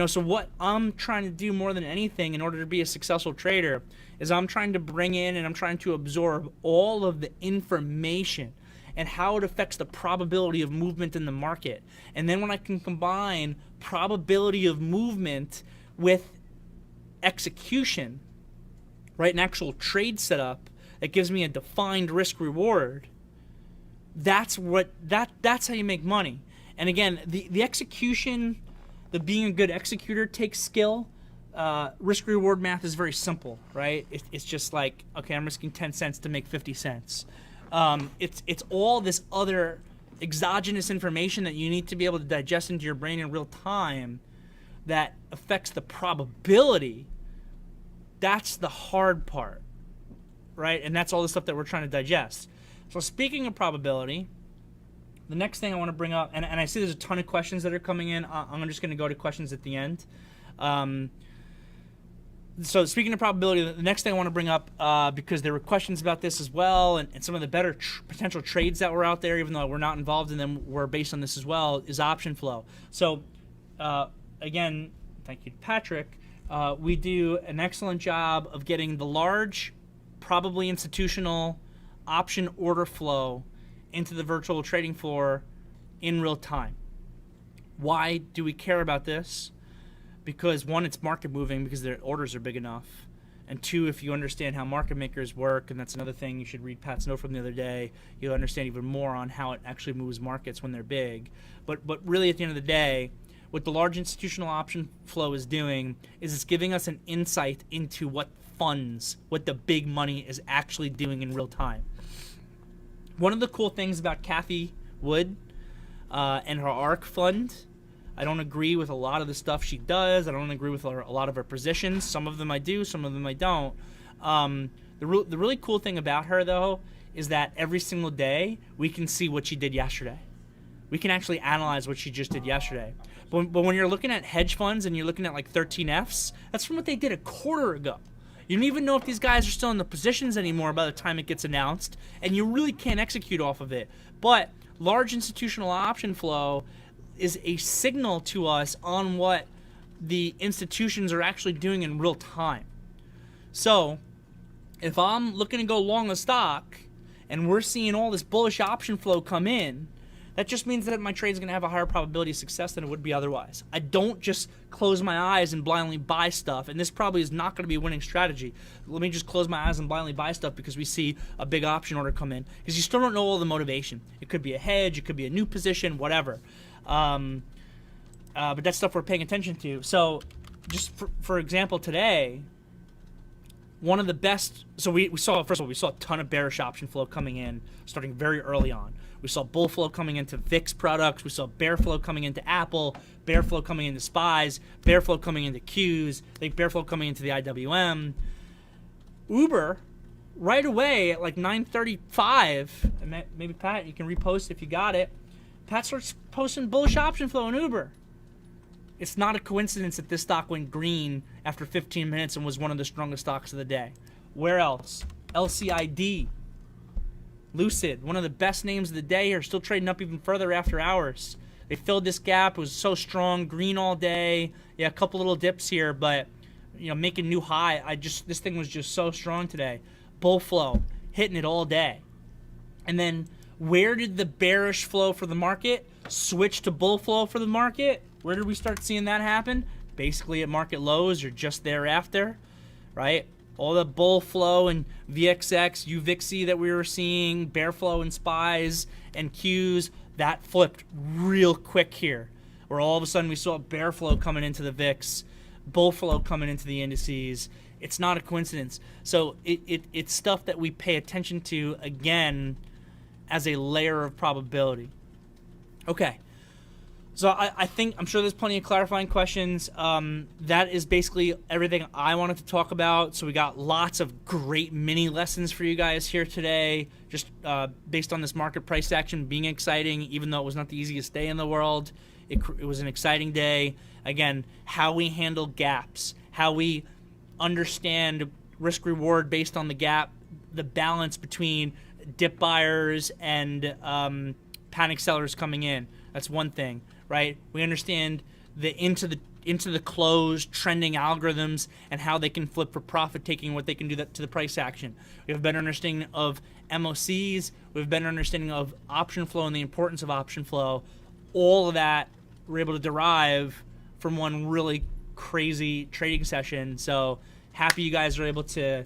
So what I'm trying to do more than anything in order to be a successful trader is I'm trying to bring in and I'm trying to absorb all of the information and how it affects the probability of movement in the market. And then when I can combine probability of movement with execution, right, an actual trade setup that gives me a defined risk reward, that's how you make money. And again, the execution, the being a good executor takes skill. Risk reward math is very simple, right? It's just like, okay, I'm risking 10 cents to make 50 cents. It's all this other exogenous information that you need to be able to digest into your brain in real time that affects the probability. That's the hard part, right? And that's all the stuff that we're trying to digest. So speaking of probability, the next thing I want to bring up, and I see there's a ton of questions that are coming in. I'm just going to go to questions at the end. So speaking of probability, the next thing I want to bring up, because there were questions about this as well, and some of the better potential trades that were out there, even though we're not involved in them, were based on this as well, is option flow. So again, thank you to Patrick. We do an excellent job of getting the large, probably institutional option order flow into the virtual trading floor in real time. Why do we care about this? Because one, it's market moving because their orders are big enough. And two, if you understand how market makers work, and that's another thing you should read Pat's note from the other day, you'll understand even more on how it actually moves markets when they're big. But really at the end of the day, what the large institutional option flow is doing is it's giving us an insight into what funds, what the big money is actually doing in real time. One of the cool things about Kathy Wood and her ARC fund, I don't agree with a lot of the stuff she does. I don't agree with a lot of her positions. Some of them I do, some of them I don't. The really cool thing about her, though, is that every single day we can see what she did yesterday. We can actually analyze what she just did yesterday. But when you're looking at hedge funds and you're looking at like 13Fs, that's from what they did a quarter ago. You don't even know if these guys are still in the positions anymore by the time it gets announced, and you really can't execute off of it. But large institutional option flow is a signal to us on what the institutions are actually doing in real time. So if I'm looking to go long a stock and we're seeing all this bullish option flow come in, that just means that my trade's going to have a higher probability of success than it would be otherwise. I don't just close my eyes and blindly buy stuff, and this probably is not going to be a winning strategy. Let me just close my eyes and blindly buy stuff because we see a big option order come in, because you still don't know all the motivation. It could be a hedge, it could be a new position, whatever. But that's stuff we're paying attention to. So just for example, today, one of the best, so we saw, first of all, we saw a ton of bearish option flow coming in starting very early on. We saw bull flow coming into VIX products. We saw bear flow coming into Apple, bear flow coming into SPYs, bear flow coming into Qs, I think bear flow coming into the IWM. Uber, right away at like 9:35, and maybe Pat, you can repost if you got it. Pat starts posting bullish option flow in Uber. It's not a coincidence that this stock went green after 15 minutes and was one of the strongest stocks of the day. Where else? LCID. Lucid, one of the best names of the day here, still trading up even further after hours. They filled this gap. It was so strong, green all day. Yeah, a couple little dips here, but making new high. This thing was just so strong today. Bull flow, hitting it all day. And then where did the bearish flow for the market switch to bull flow for the market? Where did we start seeing that happen? Basically at market lows or just thereafter, right? All the bull flow and VXX, UVXY that we were seeing, bear flow in SPYs and Qs, that flipped real quick here, where all of a sudden we saw bear flow coming into the VIX, bull flow coming into the indices. It's not a coincidence. So it's stuff that we pay attention to, again, as a layer of probability. Okay. So I'm sure there's plenty of clarifying questions. That is basically everything I wanted to talk about. So we got lots of great mini lessons for you guys here today, just based on this market price action being exciting, even though it was not the easiest day in the world. It was an exciting day. Again, how we handle gaps, how we understand risk reward based on the gap, the balance between dip buyers and panic sellers coming in. That's one thing. Right? We understand the into into the close trending algorithms and how they can flip for profit taking, what they can do that to the price action. We have a better understanding of MOCs. We have a better understanding of option flow and the importance of option flow. All of that we're able to derive from one really crazy trading session. So happy you guys are able to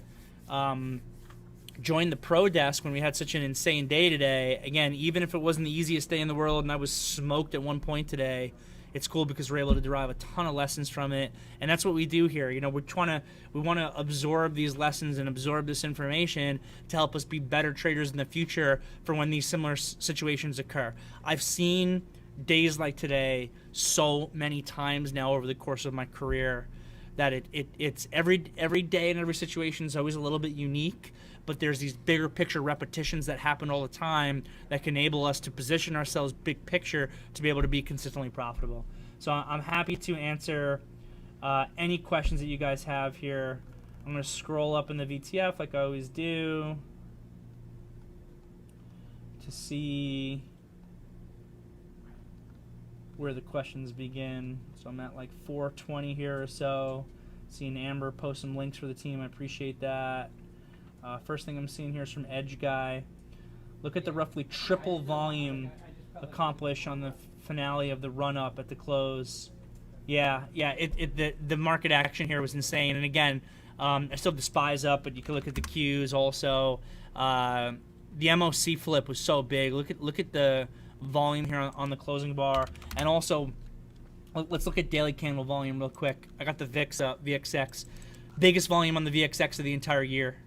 join the pro desk when we had such an insane day today. Again, even if it wasn't the easiest day in the world and I was smoked at one point today, it's cool because we're able to derive a ton of lessons from it, and that's what we do here. You know, we want to absorb these lessons and absorb this information to help us be better traders in the future for when these similar situations occur. I've seen days like today so many times now over the course of my career that it's every day and every situation is always a little bit unique, but there's these bigger picture repetitions that happen all the time that can enable us to position ourselves big picture to be able to be consistently profitable. So I'm happy to answer any questions that you guys have here. I'm going to scroll up in the VTF like I always do to see where the questions begin. So I'm at like 420 here or so. Seeing Amber post some links for the team. I appreciate that. First thing I'm seeing here is from Edge Guy. Look at the roughly triple volume accomplished on the finale of the run-up at the close. Yeah, the market action here was insane. And again, I still have the SPYs up, but you can look at the Qs also. The MOC flip was so big. Look at the volume here on the closing bar. And also, let's look at daily candle volume real quick. I got the VIX up, VXX. Biggest volume on the VXX of the entire year,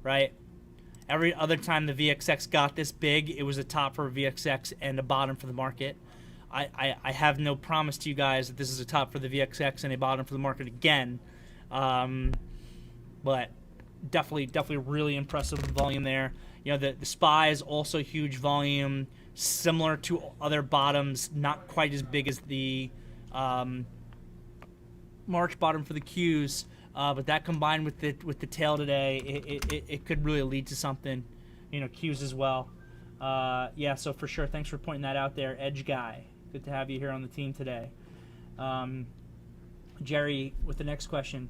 right? Every other time the VXX got this big, it was a top for VXX and a bottom for the market. I have no promise to you guys that this is a top for the VXX and a bottom for the market again. But definitely really impressive volume there. You know, the SPY is also huge volume, similar to other bottoms, not quite as big as the March bottom for the Qs, but that combined with the tail today, it could really lead to something. You know, Qs as well. Yeah, so for sure, thanks for pointing that out there, Edge Guy. Good to have you here on the team today. Jerry with the next question.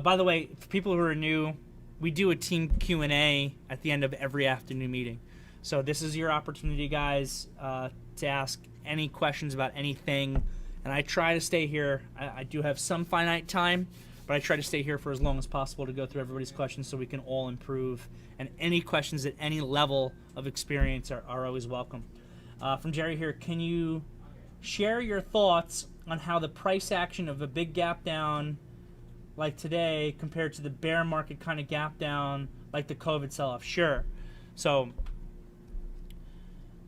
By the way, for people who are new, we do a team Q&A at the end of every afternoon meeting. So this is your opportunity, guys, to ask any questions about anything. And I try to stay here. I do have some finite time, but I try to stay here for as long as possible to go through everybody's questions so we can all improve. And any questions at any level of experience are always welcome. From Jerry here, can you share your thoughts on how the price action of a big gap down like today compared to the bear market kind of gap down like the COVID sell-off? Sure. So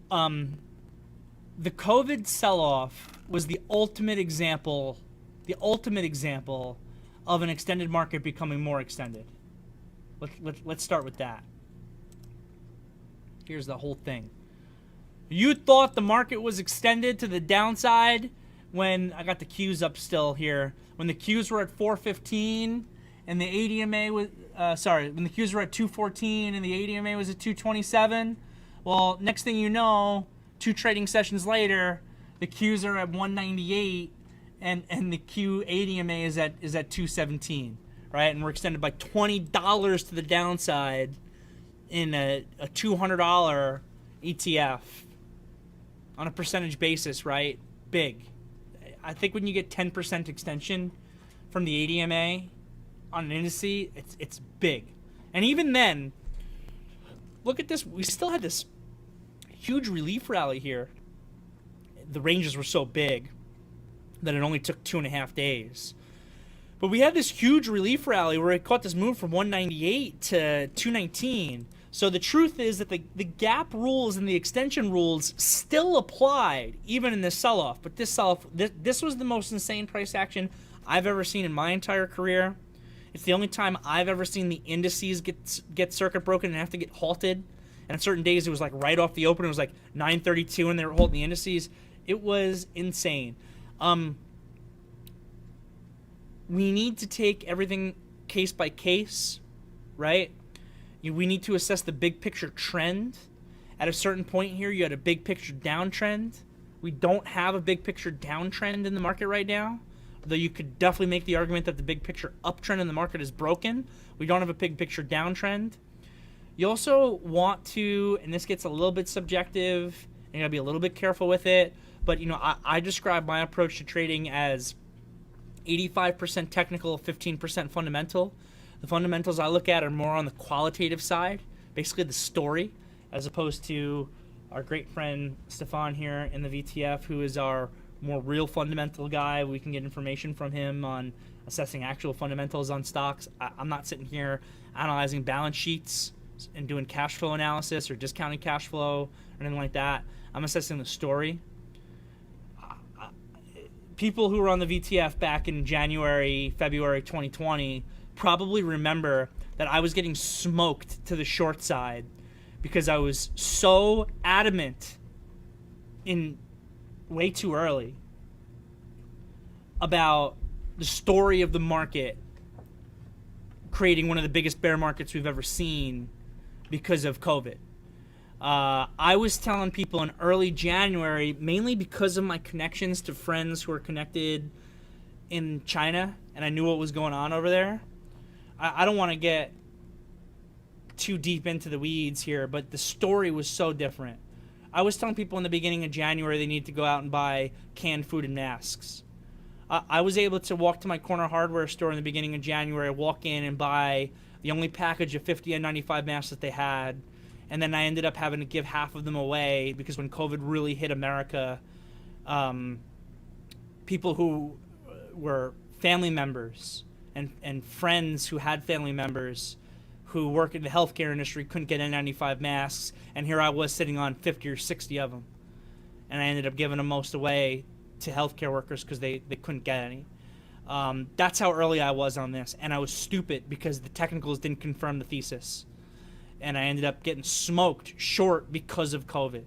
the COVID sell-off was the ultimate example of an extended market becoming more extended. Let's start with that. Here's the whole thing. You thought the market was extended to the downside when I got the Qs up still here. When the Qs were at 415 and the ADMA was when the Qs were at 214 and the ADMA was at 227. Well, next thing you know, 2 trading sessions later, the Qs are at 198 and the Q ADMA is at 217, right? And we're extended by $20 to the downside in a $200 ETF on a percentage basis, right? Big. I think when you get 10% extension from the ADMA on an indice, it's big. And even then, look at this. We still had this huge relief rally here. The ranges were so big that it only took 2.5 days. But we had this huge relief rally where it caught this move from 198 to 219. So the truth is that the gap rules and the extension rules still applied even in this sell-off. But this sell-off, this was the most insane price action I've ever seen in my entire career. It's the only time I've ever seen the indices get circuit broken and have to get halted. And on certain days it was like right off the open. It was like 932 and they were holding the indices. It was insane. We need to take everything case by case, right? We need to assess the big picture trend. At a certain point here, you had a big picture downtrend. We don't have a big picture downtrend in the market right now. though you could definitely make the argument that the big picture uptrend in the market is broken. We don't have a big picture downtrend. You also want to, and this gets a little bit subjective, and you gotta be a little bit careful with it, but I describe my approach to trading as 85% technical, 15% fundamental. The fundamentals I look at are more on the qualitative side, basically the story, as opposed to our great friend Stefan here in the VTF, who is our more real fundamental guy. We can get information from him on assessing actual fundamentals on stocks. I'm not sitting here analyzing balance sheets and doing cash flow analysis or discounting cash flow or anything like that. I'm assessing the story. People who were on the VTF back in January, February 2020 probably remember that I was getting smoked to the short side because I was so adamant in way too early about the story of the market creating one of the biggest bear markets we've ever seen because of COVID. I was telling people in early January, mainly because of my connections to friends who are connected in China, and I knew what was going on over there. I don't want to get too deep into the weeds here, but the story was so different. I was telling people in the beginning of January they need to go out and buy canned food and masks. I was able to walk to my corner hardware store in the beginning of January, walk in and buy the only package of 50 N95 masks that they had. And then I ended up having to give half of them away because when COVID really hit America, people who were family members and friends who had family members who work in the healthcare industry couldn't get N95 masks. And here I was sitting on 50 or 60 of them. And I ended up giving them most away to healthcare workers because they couldn't get any. That's how early I was on this. And I was stupid because the technicals didn't confirm the thesis. And I ended up getting smoked short because of COVID.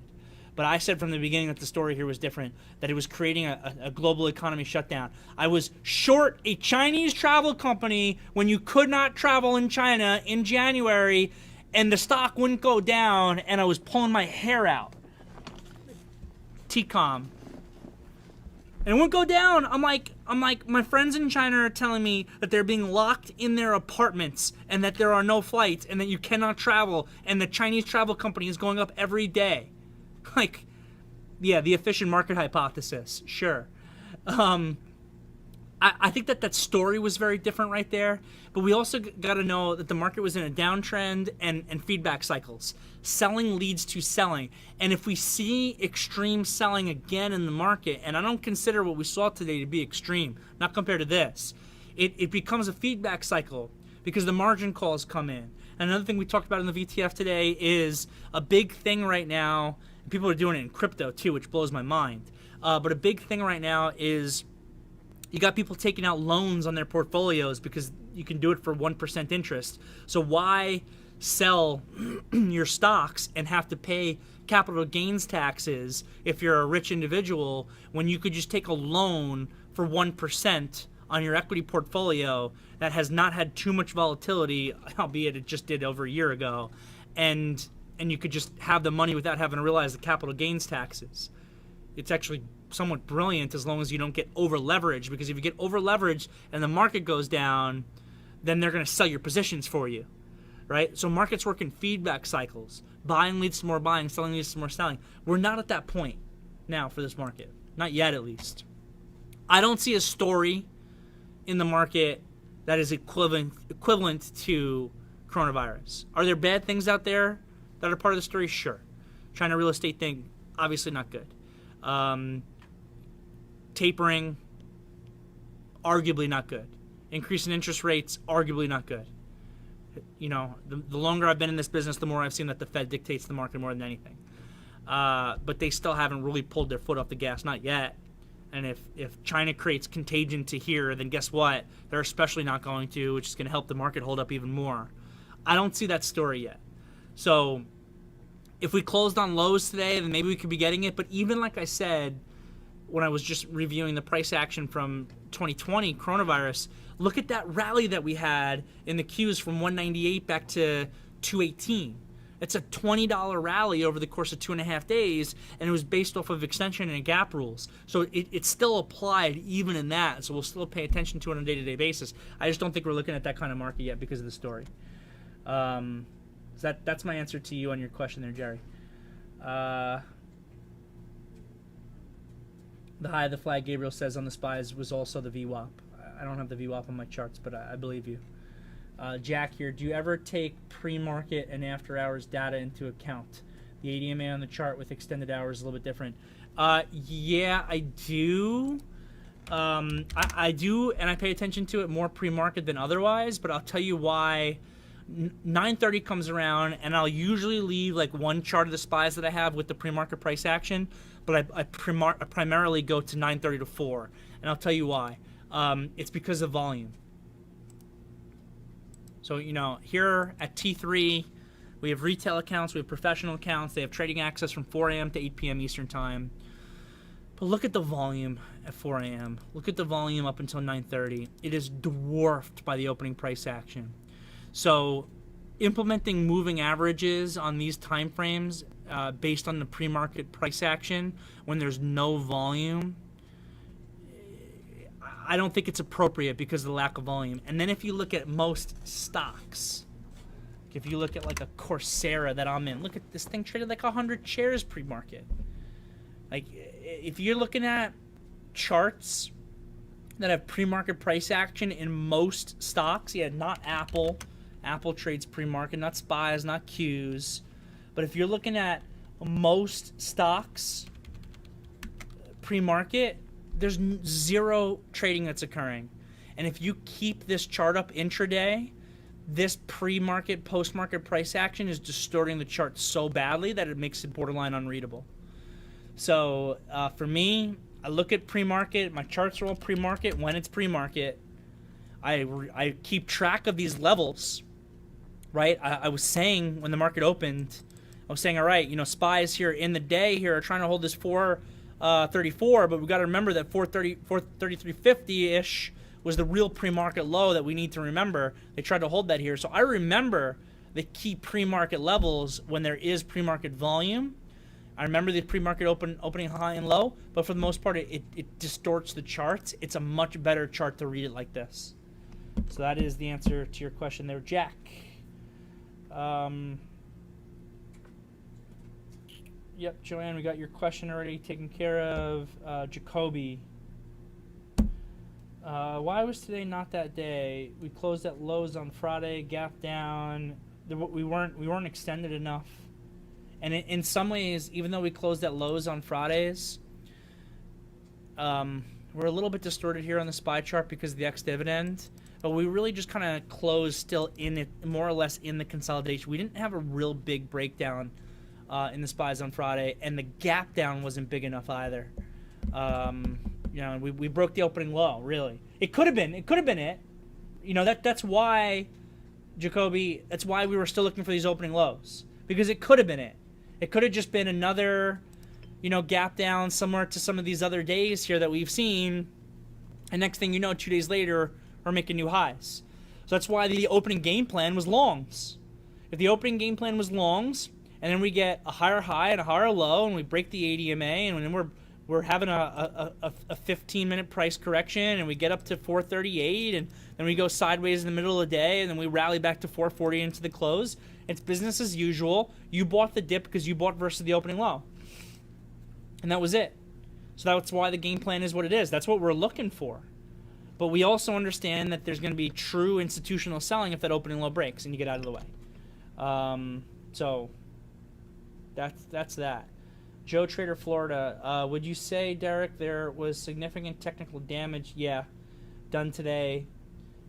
But I said from the beginning that the story here was different, that it was creating a global economy shutdown. I was short a Chinese travel company when you could not travel in China in January, and the stock wouldn't go down, and I was pulling my hair out. TCOM. And it wouldn't go down. I'm like, my friends in China are telling me that they're being locked in their apartments and that there are no flights and that you cannot travel, and the Chinese travel company is going up every day. Like, yeah, the efficient market hypothesis, sure. I think that story was very different right there, but we also got to know that the market was in a downtrend and feedback cycles. Selling leads to selling, and if we see extreme selling again in the market, and I don't consider what we saw today to be extreme, not compared to this, it becomes a feedback cycle because the margin calls come in. And another thing we talked about in the VTF today is a big thing right now. People are doing it in crypto too, which blows my mind. But a big thing right now is you got people taking out loans on their portfolios because you can do it for 1% interest. So why sell your stocks and have to pay capital gains taxes if you're a rich individual when you could just take a loan for 1% on your equity portfolio that has not had too much volatility, albeit it just did over a year ago, and you could just have the money without having to realize the capital gains taxes. It's actually somewhat brilliant as long as you don't get over leveraged, because if you get over leveraged and the market goes down, then they're going to sell your positions for you, right? So markets work in feedback cycles. Buying leads to more buying, selling leads to more selling. We're not at that point now for this market, not yet at least. I don't see a story in the market that is equivalent to coronavirus. Are there bad things out there that are part of the story? Sure. China real estate thing, obviously not good. Tapering, arguably not good. Increase in interest rates, arguably not good. You know, the longer I've been in this business, the more I've seen that the Fed dictates the market more than anything. But they still haven't really pulled their foot off the gas, not yet. And if China creates contagion to here, then guess what? They're especially not going to, which is going to help the market hold up even more. I don't see that story yet. So if we closed on lows today, then maybe we could be getting it. But even like I said, when I was just reviewing the price action from 2020 coronavirus, look at that rally that we had in the Qs from 198 back to 218. It's a $20 rally over the course of 2.5 days, and it was based off of extension and gap rules. So it's still applied even in that, so we'll still pay attention to it on a day-to-day basis. I just don't think we're looking at that kind of market yet because of the story. So that's my answer to you on your question there, Jerry. The high of the flag, Gabriel says on the SPYs, was also the VWAP. I don't have the VWAP on my charts, but I believe you. Jack here, do you ever take pre-market and after-hours data into account? The ADMA on the chart with extended hours is a little bit different. Yeah, I do. I do, and I pay attention to it more pre-market than otherwise, but I'll tell you why. 9:30 comes around, and I'll usually leave like one chart of the SPYs that I have with the pre-market price action, but I primarily go to 9:30 to 4, and I'll tell you why. It's because of volume. So, you know, here at T3, we have retail accounts, we have professional accounts, they have trading access from 4 a.m. to 8 p.m. Eastern Time. But look at the volume at 4 a.m. Look at the volume up until 9:30. It is dwarfed by the opening price action. So implementing moving averages on these time frames based on the pre-market price action when there's no volume, I don't think it's appropriate because of the lack of volume. And then if you look at most stocks, if you look at like a Coursera that I'm in, look at this thing traded like 100 shares pre-market. Like if you're looking at charts that have pre-market price action in most stocks, yeah, not Apple. Apple trades pre-market, not SPYs, not Qs. But if you're looking at most stocks pre-market, there's zero trading that's occurring. And if you keep this chart up intraday, this pre-market, post-market price action is distorting the chart so badly that it makes it borderline unreadable. So for me, I look at pre-market. My charts are all pre-market when it's pre-market. I keep track of these levels, right? I was saying when the market opened, I was saying, all right, you know, SPYs here in the day here are trying to hold this 434, but we've got to remember that 433.50-ish was the real pre-market low that we need to remember. They tried to hold that here. So I remember the key pre-market levels when there is pre-market volume. I remember the pre-market opening high and low, but for the most part, it distorts the charts. It's a much better chart to read it like this. So that is the answer to your question there, Jack. Yep, Joanne, we got your question already taken care of. Jacoby. Why was today not that day? We closed at lows on Friday, gap down. We weren't extended enough. And in some ways, even though we closed at lows on Fridays, we're a little bit distorted here on the SPY chart because of the ex-dividend. But we really just kind of closed still in it, more or less in the consolidation. We didn't have a real big breakdown in the SPYs on Friday, and the gap down wasn't big enough either. You know, we broke the opening low, really. It could have been it. You know, that's why, Jacoby, that's why we were still looking for these opening lows. Because it could have been it. It could have just been another, you know, gap down similar to some of these other days here that we've seen. And next thing you know, 2 days later, we're making new highs. So that's why the opening game plan was longs. If the opening game plan was longs, and then we get a higher high and a higher low, and we break the ADMA, and then we're having a 15-minute price correction, and we get up to 438, and then we go sideways in the middle of the day, and then we rally back to 440 into the close. It's business as usual. You bought the dip because you bought versus the opening low. And that was it. So that's why the game plan is what it is. That's what we're looking for. But we also understand that there's going to be true institutional selling if that opening low breaks and you get out of the way. So that's that. Joe Trader Florida, would you say, Derrick, there was significant technical damage? Yeah, done today.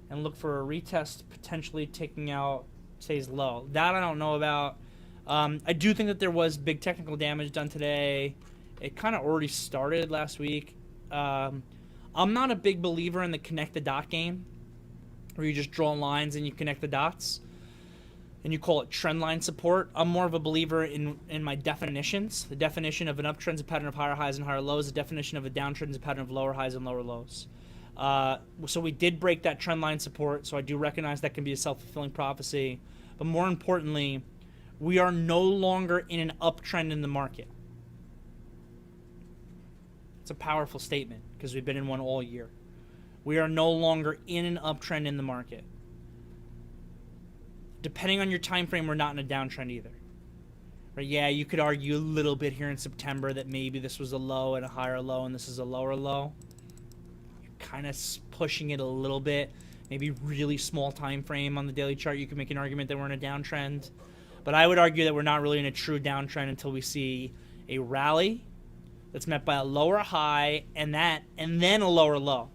And look for a retest potentially taking out today's low. That I don't know about. I do think that there was big technical damage done today. It kind of already started last week. I'm not a big believer in the connect the dot game, where you just draw lines and you connect the dots, and you call it trend line support. I'm more of a believer in my definitions. The definition of an uptrend is a pattern of higher highs and higher lows. The definition of a downtrend is a pattern of lower highs and lower lows. So we did break that trend line support, so I do recognize that can be a self-fulfilling prophecy. But more importantly, We are no longer in an uptrend in the market. It's a powerful statement because we've been in one all year. We are no longer in an uptrend in the market. Depending on your time frame, we're not in a downtrend either. Right? Yeah, you could argue a little bit here in September that maybe this was a low and a higher low and this is a lower low. You're kind of pushing it a little bit. Maybe really small time frame on the daily chart, you can make an argument that we're in a downtrend. But I would argue that we're not really in a true downtrend until we see a rally that's met by a lower high and then a lower low.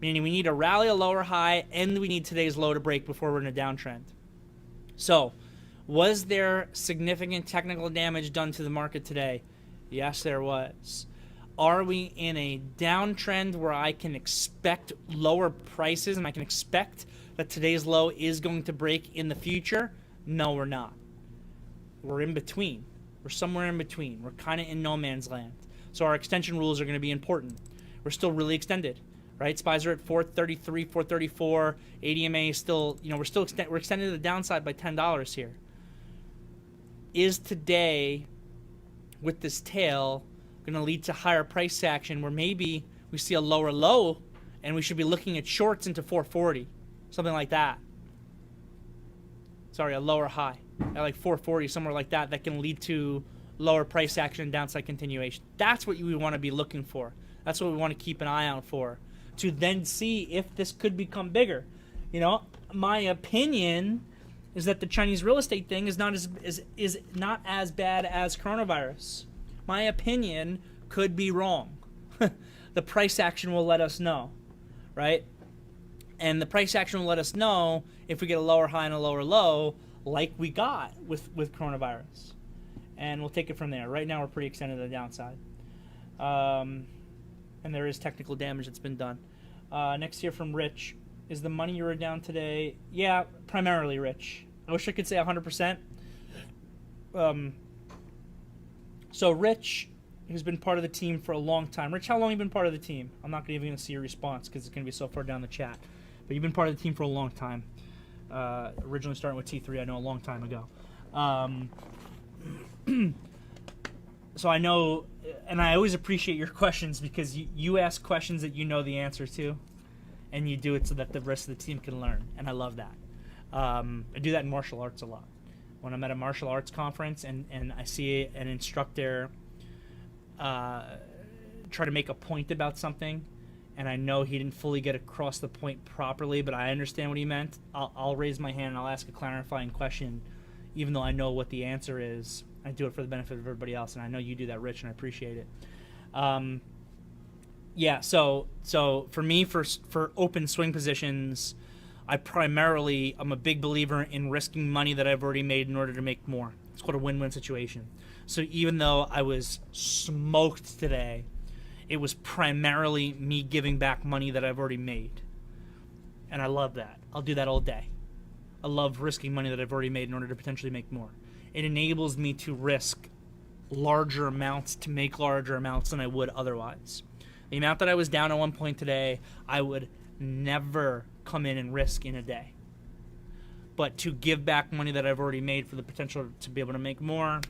Meaning we need a rally, a lower high, and we need today's low to break before we're in a downtrend. So, was there significant technical damage done to the market today? Yes, there was. Are we in a downtrend where I can expect lower prices and I can expect that today's low is going to break in the future? No, we're not. We're in between. We're somewhere in between. We're kind of in no man's land. So our extension rules are going to be important. We're still really extended, right? SPYs are at 433, 434. ADMA is still, we're extended to the downside by $10 here. Is today, with this tail, going to lead to higher price action where maybe we see a lower low and we should be looking at shorts into 440, something like that. Sorry, a lower high at like 440, somewhere like that, that can lead to lower price action and downside continuation. That's what we want to be looking for. That's what we want to keep an eye out for, to then see if this could become bigger. My opinion is that the Chinese real estate thing is not as bad as coronavirus. My opinion could be wrong. The price action will let us know, right? And the price action will let us know if we get a lower high and a lower low, like we got with coronavirus. And we'll take it from there. Right now, we're pretty extended to the downside. And there is technical damage that's been done. Next here from Rich. Is the money you were down today? Yeah, primarily, Rich. I wish I could say 100%. So Rich, who's been part of the team for a long time. Rich, how long have you been part of the team? I'm not even going to see your response because it's going to be so far down the chat. But you've been part of the team for a long time. Originally starting with T3, I know, a long time ago. So I know, and I always appreciate your questions because you ask questions that you know the answer to, and you do it so that the rest of the team can learn, and I love that. I do that in martial arts a lot. When I'm at a martial arts conference and I see an instructor try to make a point about something, and I know he didn't fully get across the point properly, but I understand what he meant, I'll raise my hand and I'll ask a clarifying question, even though I know what the answer is. I do it for the benefit of everybody else, and I know you do that, Rich, and I appreciate it. Yeah, so for me, for open swing positions, I'm a big believer in risking money that I've already made in order to make more. It's called a win-win situation. So even though I was smoked today, it was primarily me giving back money that I've already made. And I love that. I'll do that all day. I love risking money that I've already made in order to potentially make more. It enables me to risk larger amounts to make larger amounts than I would otherwise. The amount that I was down at one point today, I would never come in and risk in a day. But to give back money that I've already made for the potential to be able to make more,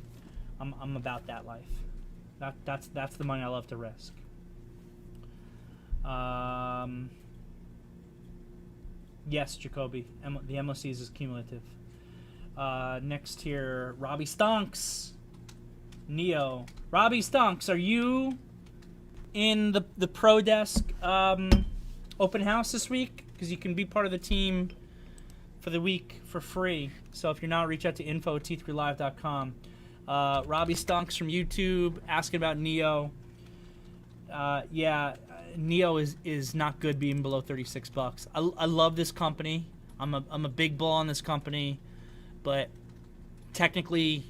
I'm about that life. That's the money I love to risk. Yes, Jacoby. The MOCs is cumulative. Next here, Robbie Stonks. Neo. Robbie Stonks, are you in the Pro Desk open house this week? Because you can be part of the team for the week for free. So if you're not, reach out to info@t3live.com. Robbie Stonks from YouTube asking about Neo. Yeah, Neo is not good being below $36. I love this company. I'm a big bull on this company, but technically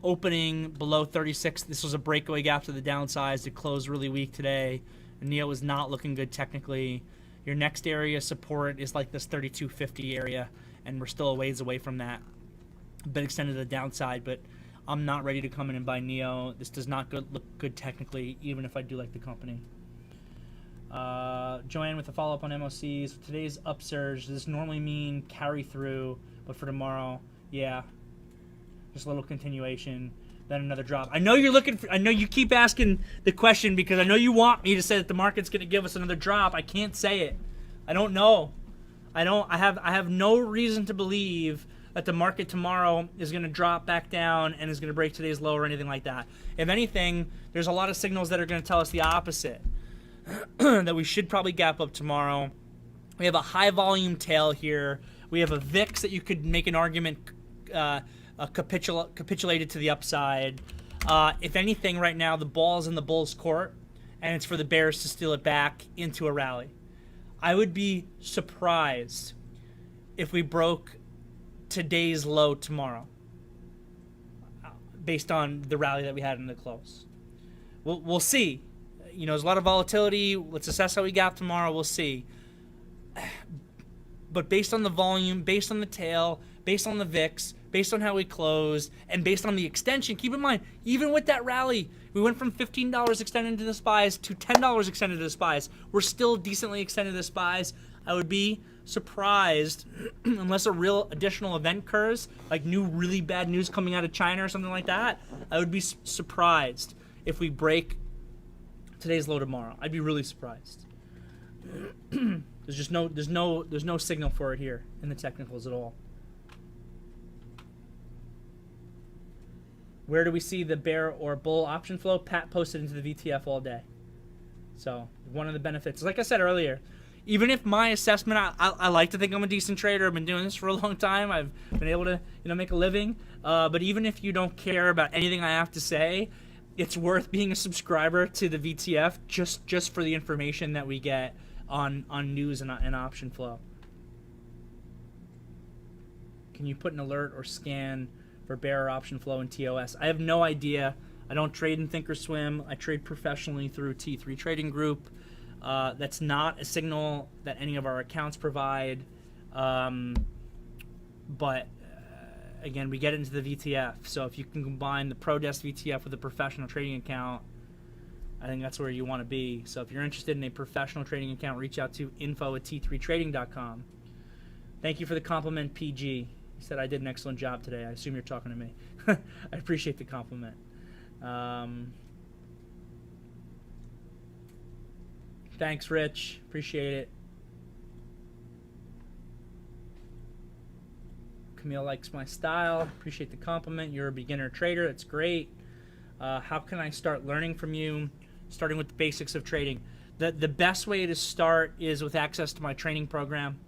opening below 36, this was a breakaway gap to the downside. It closed really weak today. Neo is not looking good technically. Your next area of support is like this 3250 area, and we're still a ways away from that. A bit extended to the downside, but I'm not ready to come in and buy Neo. This does not look good technically, even if I do like the company. Joanne with a follow-up on MOCs. For today's upsurge, does this normally mean carry through, but for tomorrow, yeah. just a little continuation, then another drop. I know you're looking for, I know you keep asking the question because I know you want me to say that the market's going to give us another drop. I can't say it. I don't know. I have no reason to believe that the market tomorrow is going to drop back down and is going to break today's low or anything like that. If anything, there's a lot of signals that are going to tell us the opposite. That we should probably gap up tomorrow. We have a high volume tail here. We have a VIX that you could make an argument capitulated to the upside. If anything, right now the ball's in the bull's court, and it's for the bears to steal it back into a rally. I would be surprised if we broke today's low tomorrow, based on the rally that we had in the close. We'll see. You know, there's a lot of volatility. Let's assess how we gap tomorrow. We'll see. But based on the volume, based on the tail, based on the VIX, based on how we closed, and based on the extension, keep in mind, even with that rally, we went from $15 extended to the SPYs to $10 extended to the SPYs. We're still decently extended to the SPYs. I would be surprised, unless a real additional event occurs, like new really bad news coming out of China or something like that, I would be surprised if we break today's low tomorrow. I'd be really surprised. There's no signal for it here in the technicals at all. Where do we see the bear or bull option flow? Pat posted into the VTF all day. So one of the benefits, like I said earlier, even if my assessment, I like to think I'm a decent trader. I've been doing this for a long time. I've been able to make a living. But even if you don't care about anything I have to say, it's worth being a subscriber to the VTF just for the information that we get on news and option flow. Can you put an alert or scan for bear or option flow in TOS? I have no idea. I don't trade in Thinkorswim. I trade professionally through T3 Trading Group. That's not a signal that any of our accounts provide. But again, we get into the VTF. So if you can combine the ProDesk VTF with a professional trading account, I think that's where you want to be. So if you're interested in a professional trading account, reach out to info@t3trading.com. Thank you for the compliment, PG. He said I did an excellent job today. I assume you're talking to me. I appreciate the compliment. Thanks, Rich. Appreciate it. Camille likes my style. Appreciate the compliment. You're a beginner trader. That's great. How can I start learning from you? Starting with the basics of trading. The best way to start is with access to my training program.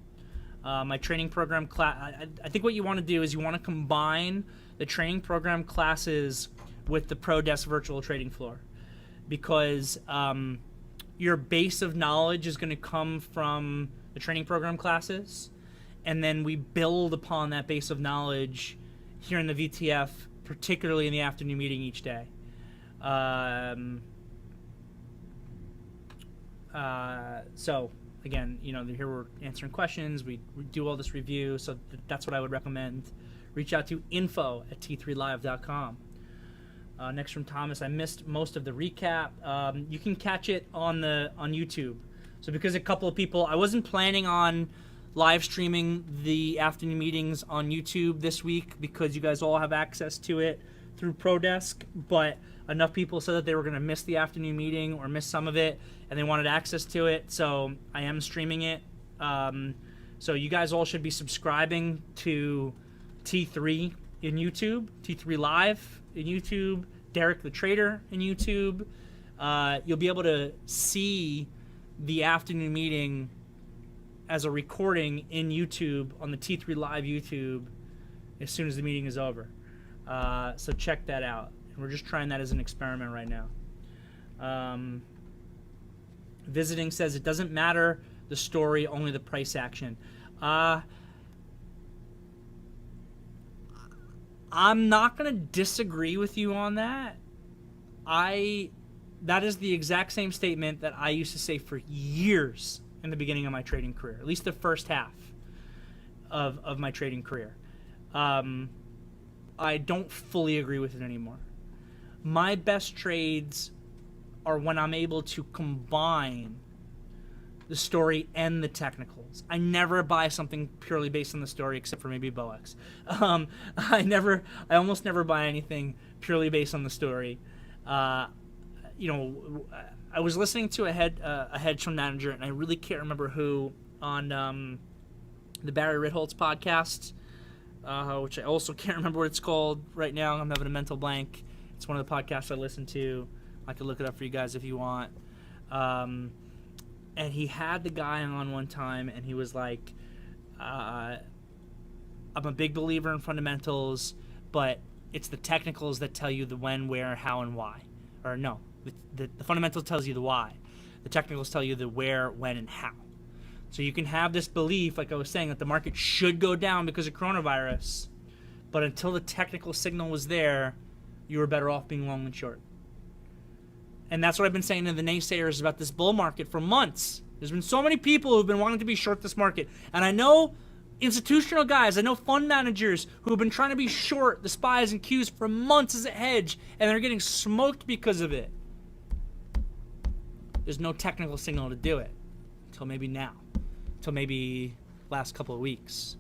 My training program class. I think what you want to do is you want to combine the training program classes with the ProDesk virtual trading floor, because your base of knowledge is going to come from the training program classes, and then we build upon that base of knowledge here in the VTF, particularly in the afternoon meeting each day. So again, here we're answering questions. We do all this review, so that's what I would recommend. Reach out to info@t3live.com. Next from Thomas, I missed most of the recap. You can catch it on YouTube. So because a couple of people, I wasn't planning on live streaming the afternoon meetings on YouTube this week because you guys all have access to it through ProDesk, but enough people said that they were going to miss the afternoon meeting or miss some of it, and they wanted access to it, so I am streaming it. So you guys all should be subscribing to T3 in YouTube, T3 Live in YouTube, Derrick the Trader in YouTube. You'll be able to see the afternoon meeting as a recording in YouTube on the T3 Live YouTube as soon as the meeting is over. So check that out. We're just trying that as an experiment right now. Visiting says it doesn't matter the story, only the price action. I'm not going to disagree with you on that. That is the exact same statement that I used to say for years in the beginning of my trading career, at least the first half of my trading career. I don't fully agree with it anymore. My best trades are when I'm able to combine the story and the technicals. I never buy something purely based on the story, except for maybe Boex. I almost never buy anything purely based on the story. You know, I was listening to a hedge fund manager, and I really can't remember who, on the Barry Ritholtz podcast, which I also can't remember what it's called right now. I'm having a mental blank. It's one of the podcasts I listen to. I could look it up for you guys if you want. And he had the guy on one time, and he was like, I'm a big believer in fundamentals, but it's the technicals that tell you the when, where, how, and why. Or no, the fundamentals tells you the why. The technicals tell you the where, when, and how. So you can have this belief, like I was saying, that the market should go down because of coronavirus, but until the technical signal was there, you were better off being long and short. And that's what I've been saying to the naysayers about this bull market for months. There's been so many people who've been wanting to be short this market. And I know institutional guys, I know fund managers who have been trying to be short the SPYs and Qs for months as a hedge, and they're getting smoked because of it. There's no technical signal to do it until maybe now. Until maybe last couple of weeks.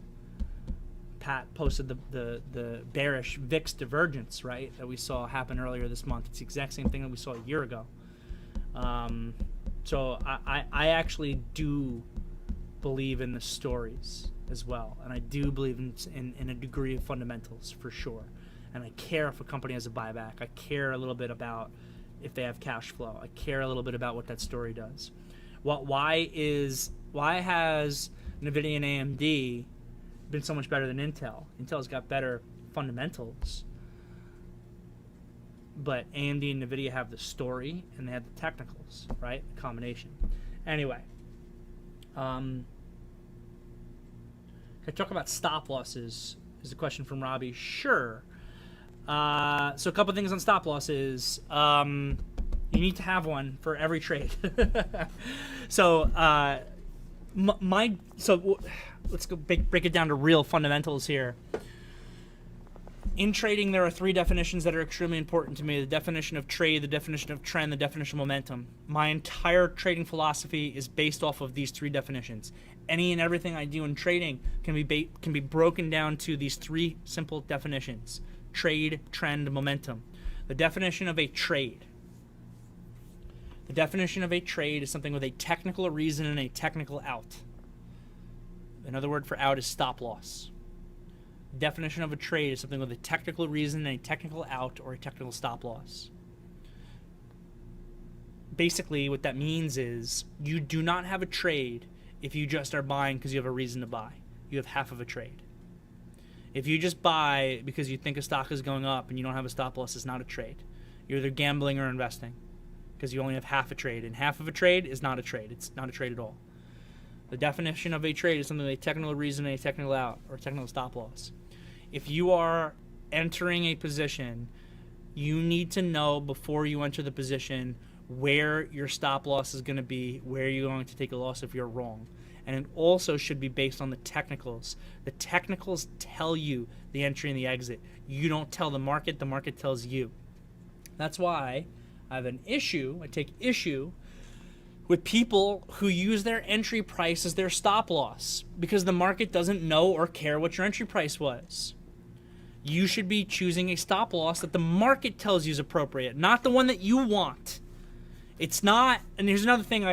Pat posted the bearish VIX divergence, right, that we saw happen earlier this month. It's the exact same thing that we saw a year ago. So I actually do believe in the stories as well, and I do believe in a degree of fundamentals for sure. And I care if a company has a buyback. I care a little bit about if they have cash flow. I care a little bit about what that story does. Why has NVIDIA and AMD been so much better than Intel? Intel's got better fundamentals, but AMD and NVIDIA have the story and they have the technicals, right? The combination. Anyway, can I talk about stop losses? Is a question from Robbie. Sure. So a couple things on stop losses. You need to have one for every trade. So let's go break it down to real fundamentals here. In trading, there are three definitions that are extremely important to me: the definition of trade, the definition of trend, the definition of momentum. My entire trading philosophy is based off of these three definitions. Any and everything I do in trading can be broken down to these three simple definitions: trade, trend, momentum. The definition of a trade. The definition of a trade is something with a technical reason and a technical out. Another word for out is stop loss. The definition of a trade is something with a technical reason and a technical out or a technical stop loss. Basically, what that means is you do not have a trade if you just are buying because you have a reason to buy. You have half of a trade. If you just buy because you think a stock is going up and you don't have a stop loss, it's not a trade. You're either gambling or investing because you only have half a trade, and half of a trade is not a trade. It's not a trade at all. The definition of a trade is something with a technical reason and a technical out or a technical stop loss. If you are entering a position, you need to know before you enter the position where your stop loss is going to be, where you're going to take a loss if you're wrong. And it also should be based on the technicals. The technicals tell you the entry and the exit. You don't tell the market tells you. That's why I take issue with people who use their entry price as their stop loss because the market doesn't know or care what your entry price was. You should be choosing a stop loss that the market tells you is appropriate, not the one that you want. It's not, and here's another thing,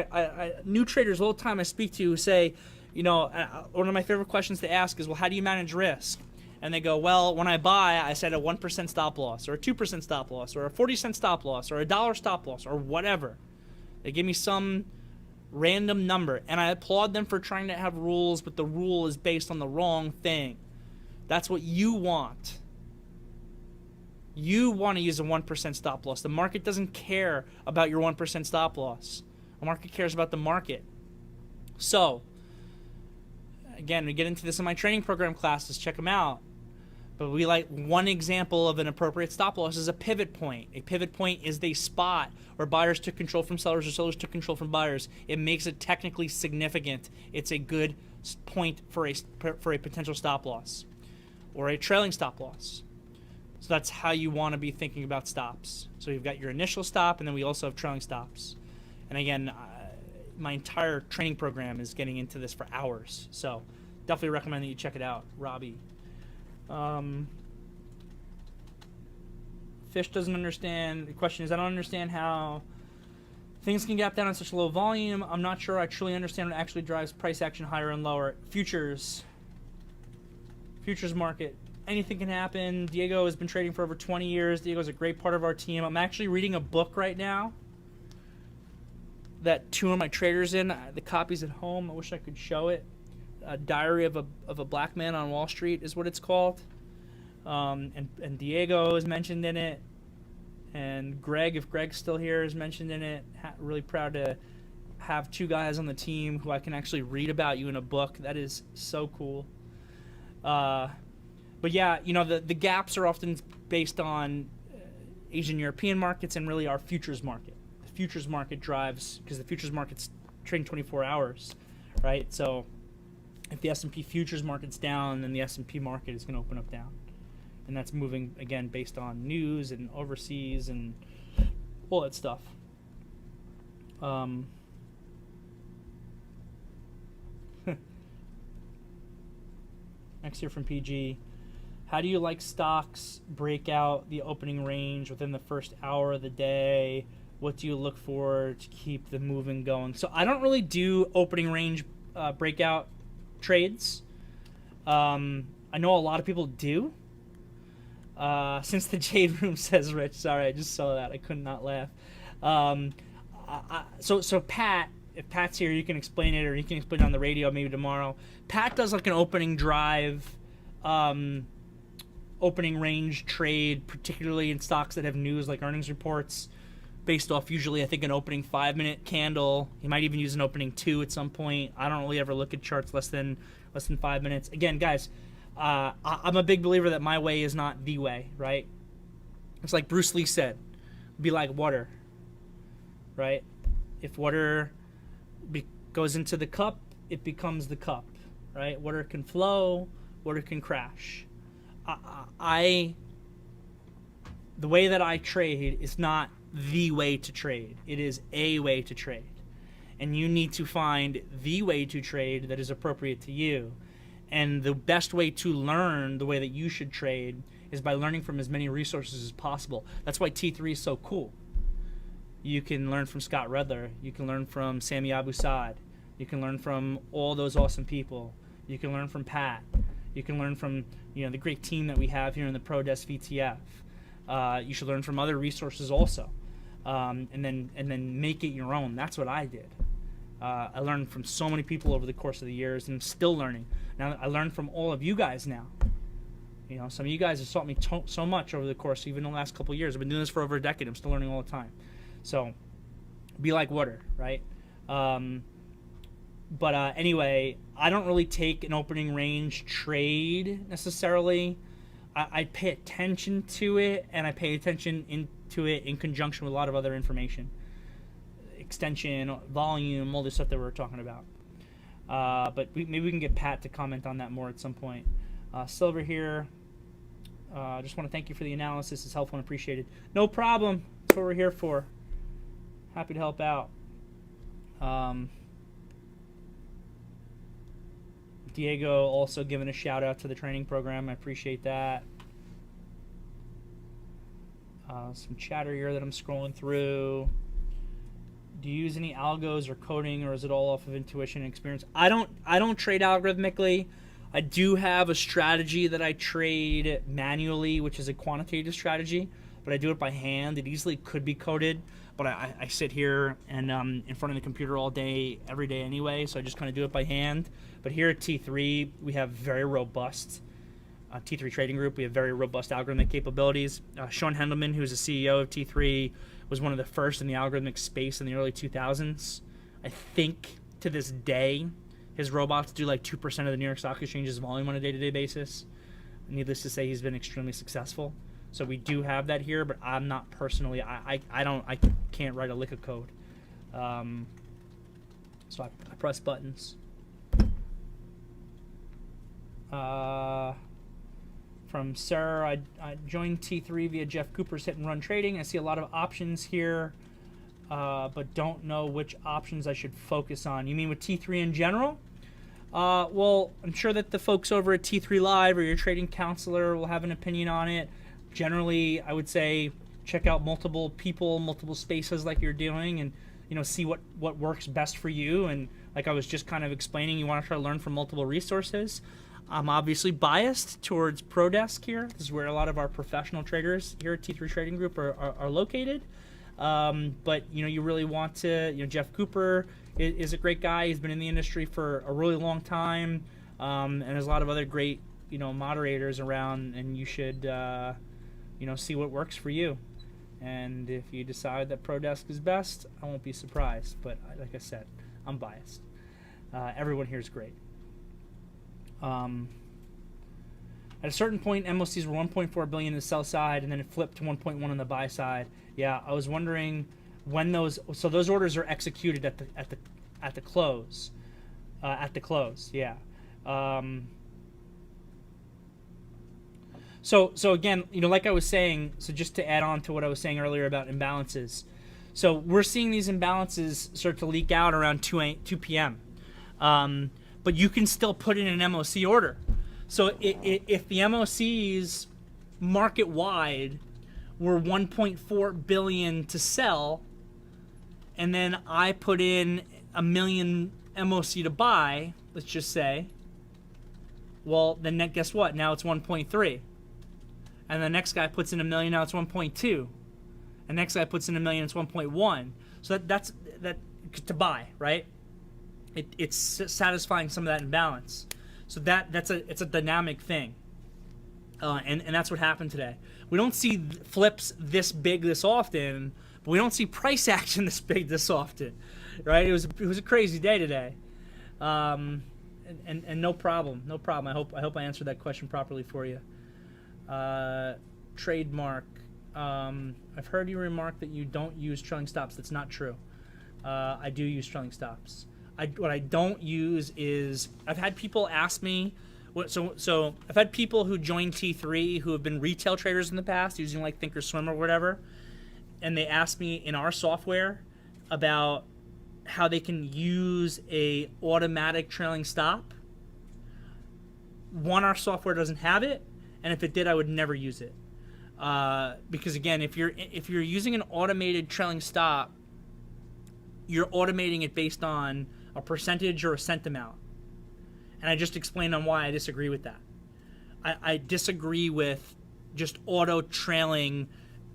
new traders all the time I speak to who say, one of my favorite questions to ask is, well, how do you manage risk? And they go, well, when I buy, I set a 1% stop loss or a 2% stop loss or a 40-cent stop loss or a $1 stop loss or whatever. They give me some random number, and I applaud them for trying to have rules, but the rule is based on the wrong thing. That's what you want. You want to use a 1% stop loss. The market doesn't care about your 1% stop loss. The market cares about the market. So, again, we get into this in my training program classes. Check them out. But we like one example of an appropriate stop loss is a pivot point. A pivot point is the spot where buyers took control from sellers or sellers took control from buyers. It makes it technically significant. It's a good point for a potential stop loss or a trailing stop loss. So that's how you want to be thinking about stops. So you've got your initial stop, and then we also have trailing stops. And again, my entire training program is getting into this for hours. So definitely recommend that you check it out, Robbie. Fish doesn't understand. The question is, I don't understand how things can gap down on such low volume. I'm not sure I truly understand what actually drives price action higher and lower. Futures market. Anything can happen. Diego has been trading for over 20 years. Diego's a great part of our team. I'm actually reading a book right now that two of my traders in. The copy's at home. I wish I could show it. A Diary of a Black Man on Wall Street is what it's called. And Diego is mentioned in it. And Greg, if Greg's still here, is mentioned in it. Really proud to have two guys on the team who I can actually read about you in a book. That is so cool. But yeah, you know, the gaps are often based on Asian European markets and really our futures market. The futures market drives, because the futures market's trading 24 hours, right? So if the S&P futures market's down, then the S&P market is going to open up down. And that's moving, again, based on news and overseas and all that stuff. Next here from PG. How do you like stocks break out the opening range within the first hour of the day? What do you look for to keep the moving going? So I don't really do opening range breakout trades. I know a lot of people do. Since the Jade Room says Rich, sorry, I just saw that. I could not laugh. So Pat, if Pat's here, you can explain it, or you can explain it on the radio maybe tomorrow. Pat does like an opening drive, opening range trade, particularly in stocks that have news like earnings reports, based off usually I think an opening 5-minute candle. He might even use an opening 2 at some point. I don't really ever look at charts less than 5 minutes. Again, guys. I'm a big believer that my way is not the way, right? It's like Bruce Lee said, be like water, right? If water goes into the cup, it becomes the cup, right? Water can flow, water can crash. The way that I trade is not the way to trade. It is a way to trade. And you need to find the way to trade that is appropriate to you. And the best way to learn the way that you should trade is by learning from as many resources as possible. That's why T3 is so cool. You can learn from Scott Redler. You can learn from Sami Abu-Saad. You can learn from all those awesome people. You can learn from Pat. You can learn from the great team that we have here in the ProDesk VTF. You should learn from other resources also, and then make it your own. That's what I did. I learned from so many people over the course of the years, and I'm still learning. Now I learned from all of you guys now. Some of you guys have taught me so much over the course, even the last couple of years. I've been doing this for over a decade. I'm still learning all the time. So be like water, right? But anyway, I don't really take an opening range trade necessarily. I pay attention to it, and I pay attention into it in conjunction with a lot of other information. Extension, volume, all this stuff that we're talking about. But maybe we can get Pat to comment on that more at some point. Silver here. Just want to thank you for the analysis. It's helpful and appreciated. No problem. That's what we're here for. Happy to help out. Diego also giving a shout out to the training program. I appreciate that. Some chatter here that I'm scrolling through. Do you use any algos or coding, or is it all off of intuition and experience? I don't trade algorithmically. I do have a strategy that I trade manually, which is a quantitative strategy, but I do it by hand. It easily could be coded, but I sit here and in front of the computer all day, every day anyway, so I just kind of do it by hand. But here at T3, we have very robust T3 Trading Group. We have very robust algorithmic capabilities. Sean Hendelman, who's the CEO of T3, was one of the first in the algorithmic space in the early 2000s. I think to this day, his robots do like 2% of the New York Stock Exchange's volume on a day-to-day basis. Needless to say, he's been extremely successful. So we do have that here, but I'm not personally. I can't write a lick of code. So I press buttons. From Sarah, I joined T3 via Jeff Cooper's Hit and Run Trading. I see a lot of options here. but don't know which options I should focus on. You mean with T3 in general? Well, I'm sure that the folks over at T3 Live or your trading counselor will have an opinion on it. Generally, I would say check out multiple people, multiple spaces like you're doing, and see what works best for you. And like I was just kind of explaining, you want to try to learn from multiple resources. I'm obviously biased towards ProDesk here. This is where a lot of our professional traders here at T3 Trading Group are located. But you really want to, Jeff Cooper is a great guy. He's been in the industry for a really long time, and there's a lot of other great moderators around, and you should see what works for you. And if you decide that ProDesk is best, I won't be surprised. But like I said, I'm biased. Everyone here is great. At a certain point, MOCs were 1.4 billion on the sell side, and then it flipped to 1.1 on the buy side. Yeah, I was wondering when those orders are executed at the close. Yeah. So again, like I was saying, so just to add on to what I was saying earlier about imbalances. So we're seeing these imbalances start to leak out around 2 p.m. But you can still put in an MOC order. So if the MOCs market-wide were 1.4 billion to sell, and then I put in 1 million MOC to buy, let's just say, well, then guess what? Now it's 1.3. And the next guy puts in 1 million, now it's 1.2. And next guy puts in 1 million, it's 1.1. So that's to buy, right? It's satisfying some of that imbalance. So it's a dynamic thing. And that's what happened today. We don't see flips this big this often, but we don't see price action this big this often, right? It was a crazy day today. And no problem. I hope I answered that question properly for you. Trademark. I've heard you remark that you don't use trailing stops. That's not true. I do use trailing stops. What I don't use is, I've had people ask me, so I've had people who joined T3 who have been retail traders in the past using like Thinkorswim or whatever, and they asked me in our software about how they can use a automatic trailing stop. One, our software doesn't have it, and if it did, I would never use it. Because again, if you're using an automated trailing stop, you're automating it based on a percentage or a cent amount. And I just explained on why I disagree with that. I disagree with just auto trailing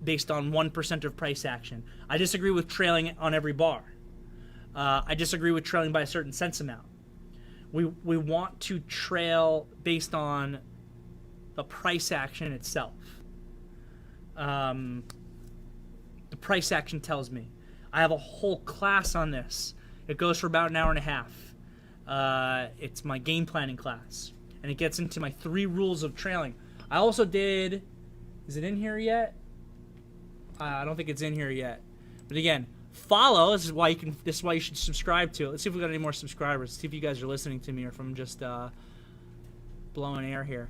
based on 1% of price action. I disagree with trailing on every bar. I disagree with trailing by a certain cents amount. We want to trail based on the price action itself. The price action tells me. I have a whole class on this. It goes for about an hour and a half. It's my game planning class, and it gets into my 3 rules of trailing. I also did. Is it in here yet? I don't think it's in here yet. But again, follow. This is why you should subscribe to it. Let's see if we got any more subscribers. Let's see if you guys are listening to me or if I'm just blowing air here.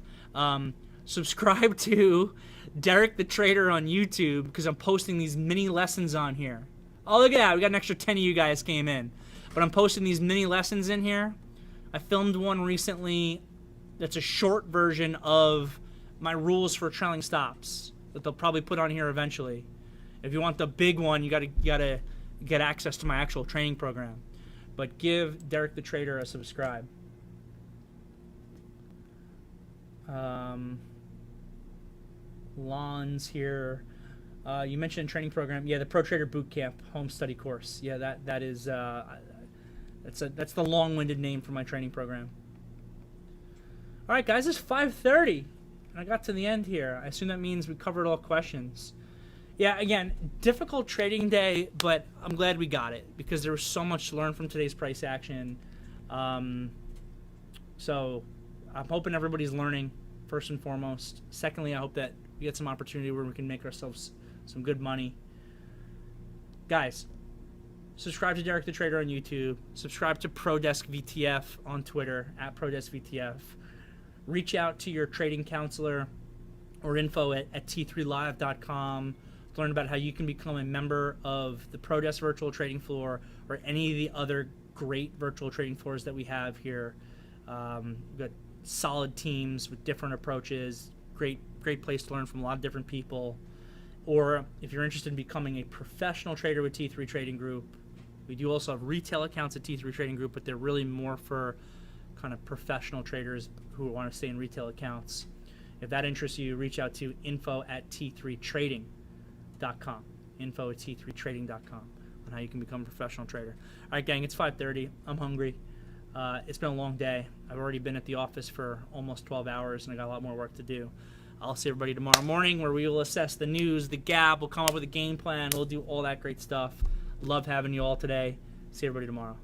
Subscribe to Derrick the Trader on YouTube because I'm posting these mini lessons on here. Oh, look at that. We got an extra 10 of you guys came in. But I'm posting these mini lessons in here. I filmed one recently that's a short version of my rules for trailing stops that they'll probably put on here eventually. If you want the big one, you gotta get access to my actual training program. But give Derrick the Trader a subscribe. Lons here. You mentioned training program. Yeah, the Pro Trader Bootcamp home study course. Yeah, that is that's the long-winded name for my training program. All right, guys, it's 5:30, and I got to the end here. I assume that means we covered all questions. Yeah, again, difficult trading day, but I'm glad we got it because there was so much to learn from today's price action. So I'm hoping everybody's learning first and foremost. Secondly, I hope that we get some opportunity where we can make ourselves some good money. Guys, subscribe to Derrick the Trader on YouTube. Subscribe to ProDesk VTF on Twitter, at ProDesk VTF. Reach out to your trading counselor or info at t3live.com. to learn about how you can become a member of the ProDesk Virtual Trading Floor or any of the other great virtual trading floors that we have here. We've got solid teams with different approaches, great place to learn from a lot of different people. Or if you're interested in becoming a professional trader with T3 Trading Group, we do also have retail accounts at T3 Trading Group, but they're really more for kind of professional traders who want to stay in retail accounts. If that interests you, reach out to info@t3trading.com, info@t3trading.com, on how you can become a professional trader. All right, gang, it's 5:30. I'm hungry. It's been a long day. I've already been at the office for almost 12 hours, and I got a lot more work to do. I'll see everybody tomorrow morning, where we will assess the news, the gap. We'll come up with a game plan. We'll do all that great stuff. Love having you all today. See everybody tomorrow.